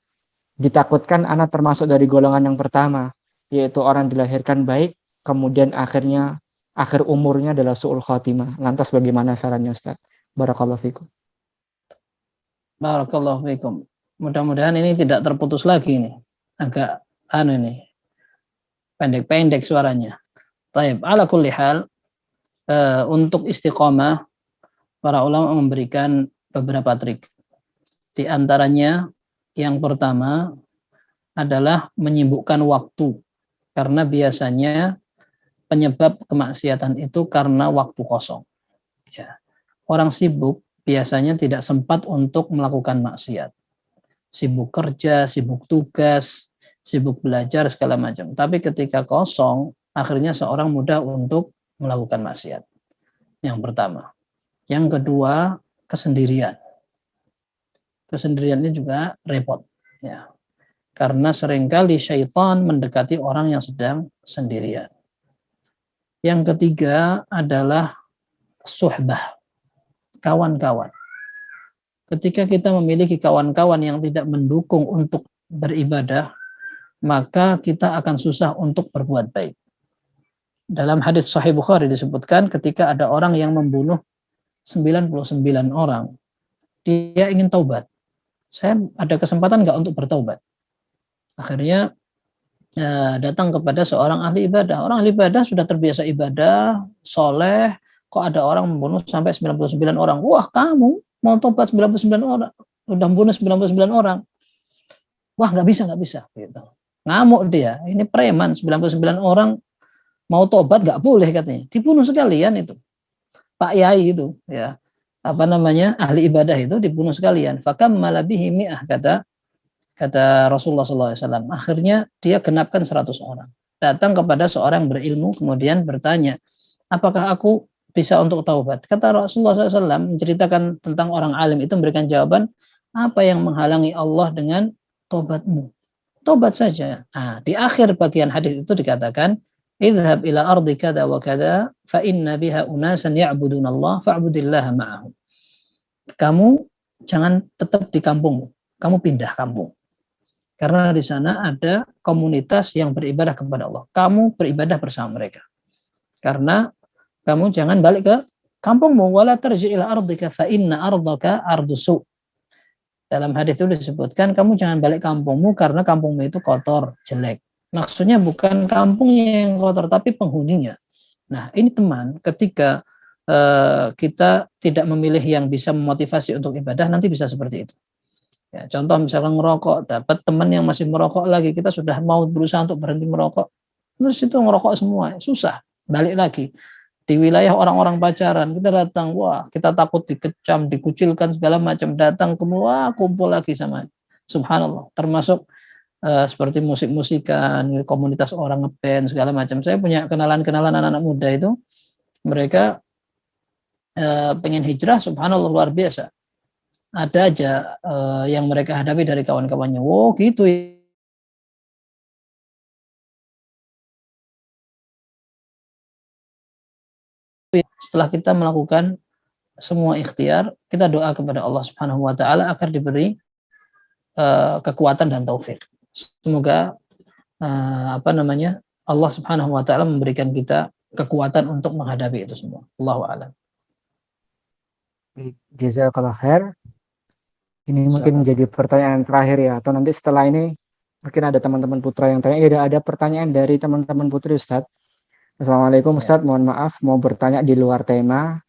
Ditakutkan Ana termasuk dari golongan yang pertama, yaitu orang dilahirkan baik, kemudian akhir umurnya adalah su'ul khatimah. Lantas bagaimana sarannya Ustadz? Barakallahu fikum. Barakallahu fikum. Mudah-mudahan ini tidak terputus lagi ini. Agak ini pendek-pendek suaranya. Taib, ala kulli hal, untuk istiqomah, para ulama memberikan beberapa trik. Di antaranya yang pertama adalah menyibukkan waktu, karena biasanya penyebab kemaksiatan itu karena waktu kosong. Ya. Orang sibuk biasanya tidak sempat untuk melakukan maksiat. Sibuk kerja, sibuk tugas, sibuk belajar segala macam. Tapi ketika kosong, akhirnya seorang mudah untuk melakukan maksiat. Yang pertama. Yang kedua, kesendirian. Kesendiriannya juga repot. Ya. Karena seringkali syaitan mendekati orang yang sedang sendirian. Yang ketiga adalah suhbah, kawan-kawan. Ketika kita memiliki kawan-kawan yang tidak mendukung untuk beribadah, maka kita akan susah untuk berbuat baik. Dalam hadis Sahih Bukhari disebutkan ketika ada orang yang membunuh 99 orang, dia ingin taubat. Saya ada kesempatan nggak untuk bertaubat? Akhirnya datang kepada seorang ahli ibadah. Orang ahli ibadah sudah terbiasa ibadah, soleh, kok ada orang membunuh sampai 99 orang. Wah, kamu mau tobat 99 orang, udah membunuh 99 orang. Wah, nggak bisa. Gitu. Ngamuk dia, ini preman, 99 orang mau tobat nggak boleh katanya. Dibunuh sekalian itu. Pak Yai itu, ya, ahli ibadah itu dibunuh sekalian. Fakam malabihi mi'ah, kata Rasulullah SAW. Akhirnya dia genapkan 100 orang. Datang kepada seorang berilmu, kemudian bertanya, apakah aku bisa untuk taubat? Kata Rasulullah SAW menceritakan tentang orang alim itu, memberikan jawaban, apa yang menghalangi Allah dengan taubatmu? Taubat saja. Nah, di akhir bagian hadis itu dikatakan, idhab ila ardi kada wa kada, fa inna biha unasan ya'budunallah, fa'budillaha ma'ahum. Kamu jangan tetap di kampungmu, kamu pindah kampung. Karena di sana ada komunitas yang beribadah kepada Allah. Kamu beribadah bersama mereka. Karena kamu jangan balik ke kampungmu. Wala tarji ila ardika fa inna ardaka ardusu. Dalam hadis itu disebutkan, kamu jangan balik kampungmu karena kampungmu itu kotor, jelek. Maksudnya bukan kampungnya yang kotor, tapi penghuninya. Nah, ini teman, ketika kita tidak memilih yang bisa memotivasi untuk ibadah, nanti bisa seperti itu. Ya, contoh misalnya ngerokok, dapat teman yang masih merokok lagi, kita sudah mau berusaha untuk berhenti merokok, terus itu ngerokok semua, susah, balik lagi. Di wilayah orang-orang pacaran, kita datang, wah kita takut dikecam, dikucilkan segala macam, datang semua kumpul lagi sama, subhanallah, termasuk seperti musik-musikan, komunitas orang ngeband segala macam. Saya punya kenalan-kenalan anak-anak muda itu, mereka pengen hijrah, subhanallah luar biasa. Ada aja yang mereka hadapi dari kawan-kawannya. Wow, gitu. Setelah kita melakukan semua ikhtiar, kita doa kepada Allah Subhanahu wa taala agar diberi kekuatan dan taufik. Semoga Allah Subhanahu wa taala memberikan kita kekuatan untuk menghadapi itu semua. Allahu a'lam. Jazakallah khair. Ini mungkin menjadi pertanyaan terakhir ya, atau nanti setelah ini mungkin ada teman-teman putra yang tanya. Ya, ada pertanyaan dari teman-teman putri, Ustadz. Assalamualaikum Ustadz, mohon maaf mau bertanya di luar tema.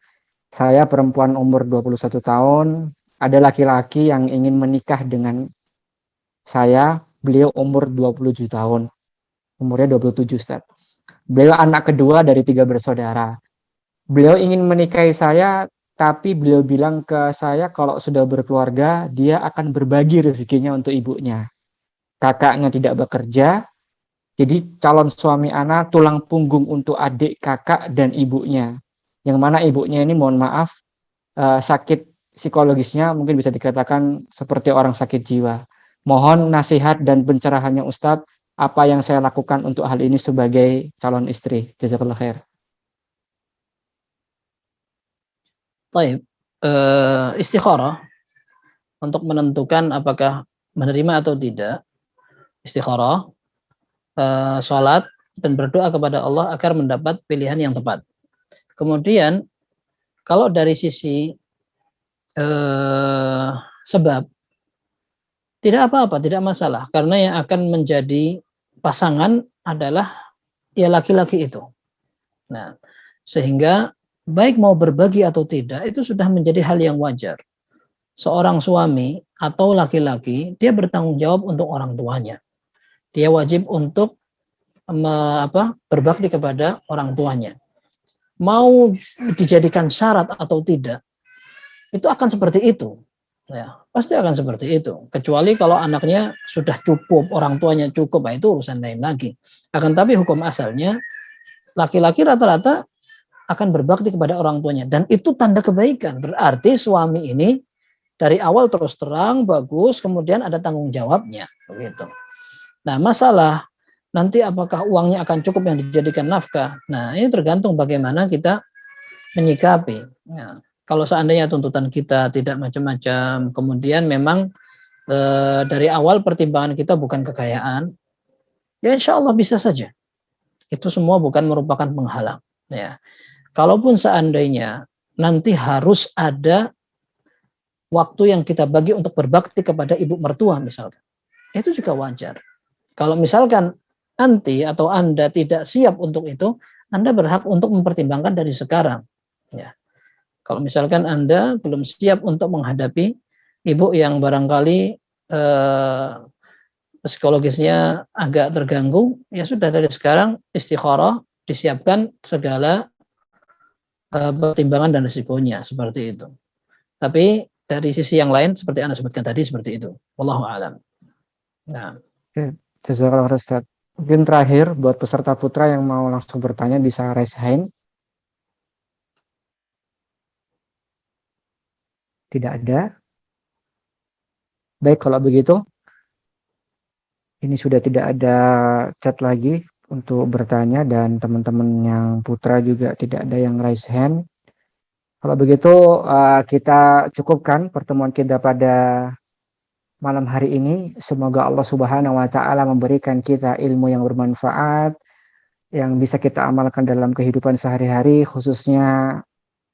Saya perempuan umur 21 tahun, ada laki-laki yang ingin menikah dengan saya, beliau umur 27 tahun. Umurnya 27, Ustadz. Beliau anak kedua dari 3 bersaudara. Beliau ingin menikahi saya, tapi beliau bilang ke saya kalau sudah berkeluarga, dia akan berbagi rezekinya untuk ibunya. Kakaknya tidak bekerja, jadi calon suami anak tulang punggung untuk adik kakak dan ibunya. Yang mana ibunya ini mohon maaf, sakit psikologisnya mungkin bisa dikatakan seperti orang sakit jiwa. Mohon nasihat dan pencerahannya Ustadz, apa yang saya lakukan untuk hal ini sebagai calon istri. Jazakallah khair. Baik, istikharah untuk menentukan apakah menerima atau tidak. Istikharah, sholat dan berdoa kepada Allah agar mendapat pilihan yang tepat. Kemudian kalau dari sisi sebab, tidak apa-apa, tidak masalah, karena yang akan menjadi pasangan adalah ya laki-laki itu. Nah, sehingga baik mau berbagi atau tidak, itu sudah menjadi hal yang wajar. Seorang suami atau laki-laki, dia bertanggung jawab untuk orang tuanya. Dia wajib untuk berbakti kepada orang tuanya. Mau dijadikan syarat atau tidak, itu akan seperti itu. Ya, pasti akan seperti itu. Kecuali kalau anaknya sudah cukup, orang tuanya cukup, itu urusan lain lagi. Akan tapi hukum asalnya, laki-laki rata-rata akan berbakti kepada orang tuanya. Dan itu tanda kebaikan. Berarti suami ini dari awal terus terang, bagus, kemudian ada tanggung jawabnya. Begitu. Nah, masalah nanti apakah uangnya akan cukup yang dijadikan nafkah? Nah, ini tergantung bagaimana kita menyikapi. Nah, kalau seandainya tuntutan kita tidak macam-macam, kemudian memang dari awal pertimbangan kita bukan kekayaan, ya insya Allah bisa saja. Itu semua bukan merupakan penghalang. Ya. Kalaupun seandainya nanti harus ada waktu yang kita bagi untuk berbakti kepada ibu mertua misalkan, itu juga wajar. Kalau misalkan nanti atau Anda tidak siap untuk itu, Anda berhak untuk mempertimbangkan dari sekarang. Ya. Kalau misalkan Anda belum siap untuk menghadapi ibu yang barangkali psikologisnya agak terganggu, ya sudah dari sekarang istikharah, disiapkan segala pertimbangan dan risikonya seperti itu. Tapi dari sisi yang lain seperti Anda sebutkan tadi seperti itu. Wallahu a'lam. Nah, Jazakallah Ustaz. Mungkin terakhir buat peserta putra yang mau langsung bertanya bisa raise hand. Tidak ada. Baik, kalau begitu ini sudah tidak ada chat lagi untuk bertanya dan teman-teman yang putra juga tidak ada yang raise hand. Kalau begitu kita cukupkan pertemuan kita pada malam hari ini. Semoga Allah Subhanahu wa taala memberikan kita ilmu yang bermanfaat yang bisa kita amalkan dalam kehidupan sehari-hari, khususnya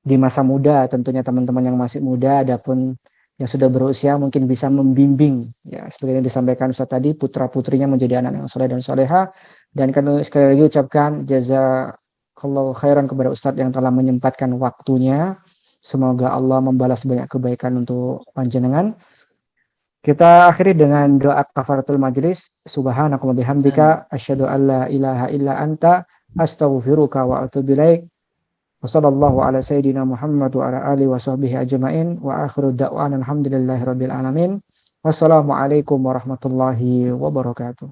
di masa muda. Tentunya teman-teman yang masih muda, adapun yang sudah berusia mungkin bisa membimbing, ya seperti yang disampaikan Ustaz tadi, putra-putrinya menjadi anak yang soleh dan soleha. Dan kami sekali lagi ucapkan jazakallahu khairan kepada Ustaz yang telah menyempatkan waktunya. Semoga Allah membalas banyak kebaikan untuk panjenengan. Kita akhiri dengan doa kafaratul majlis. Subhanakallahumma bihamdika asyhadu an la ilaha illa anta astaghfiruka wa atubu ilaik. Wassallallahu ala sayyidina Muhammad wa ala alihi wa sahbihi ajma'in wa akhiru da'wana alhamdulillahi rabbil alamin. Wassalamualaikum warahmatullahi wabarakatuh.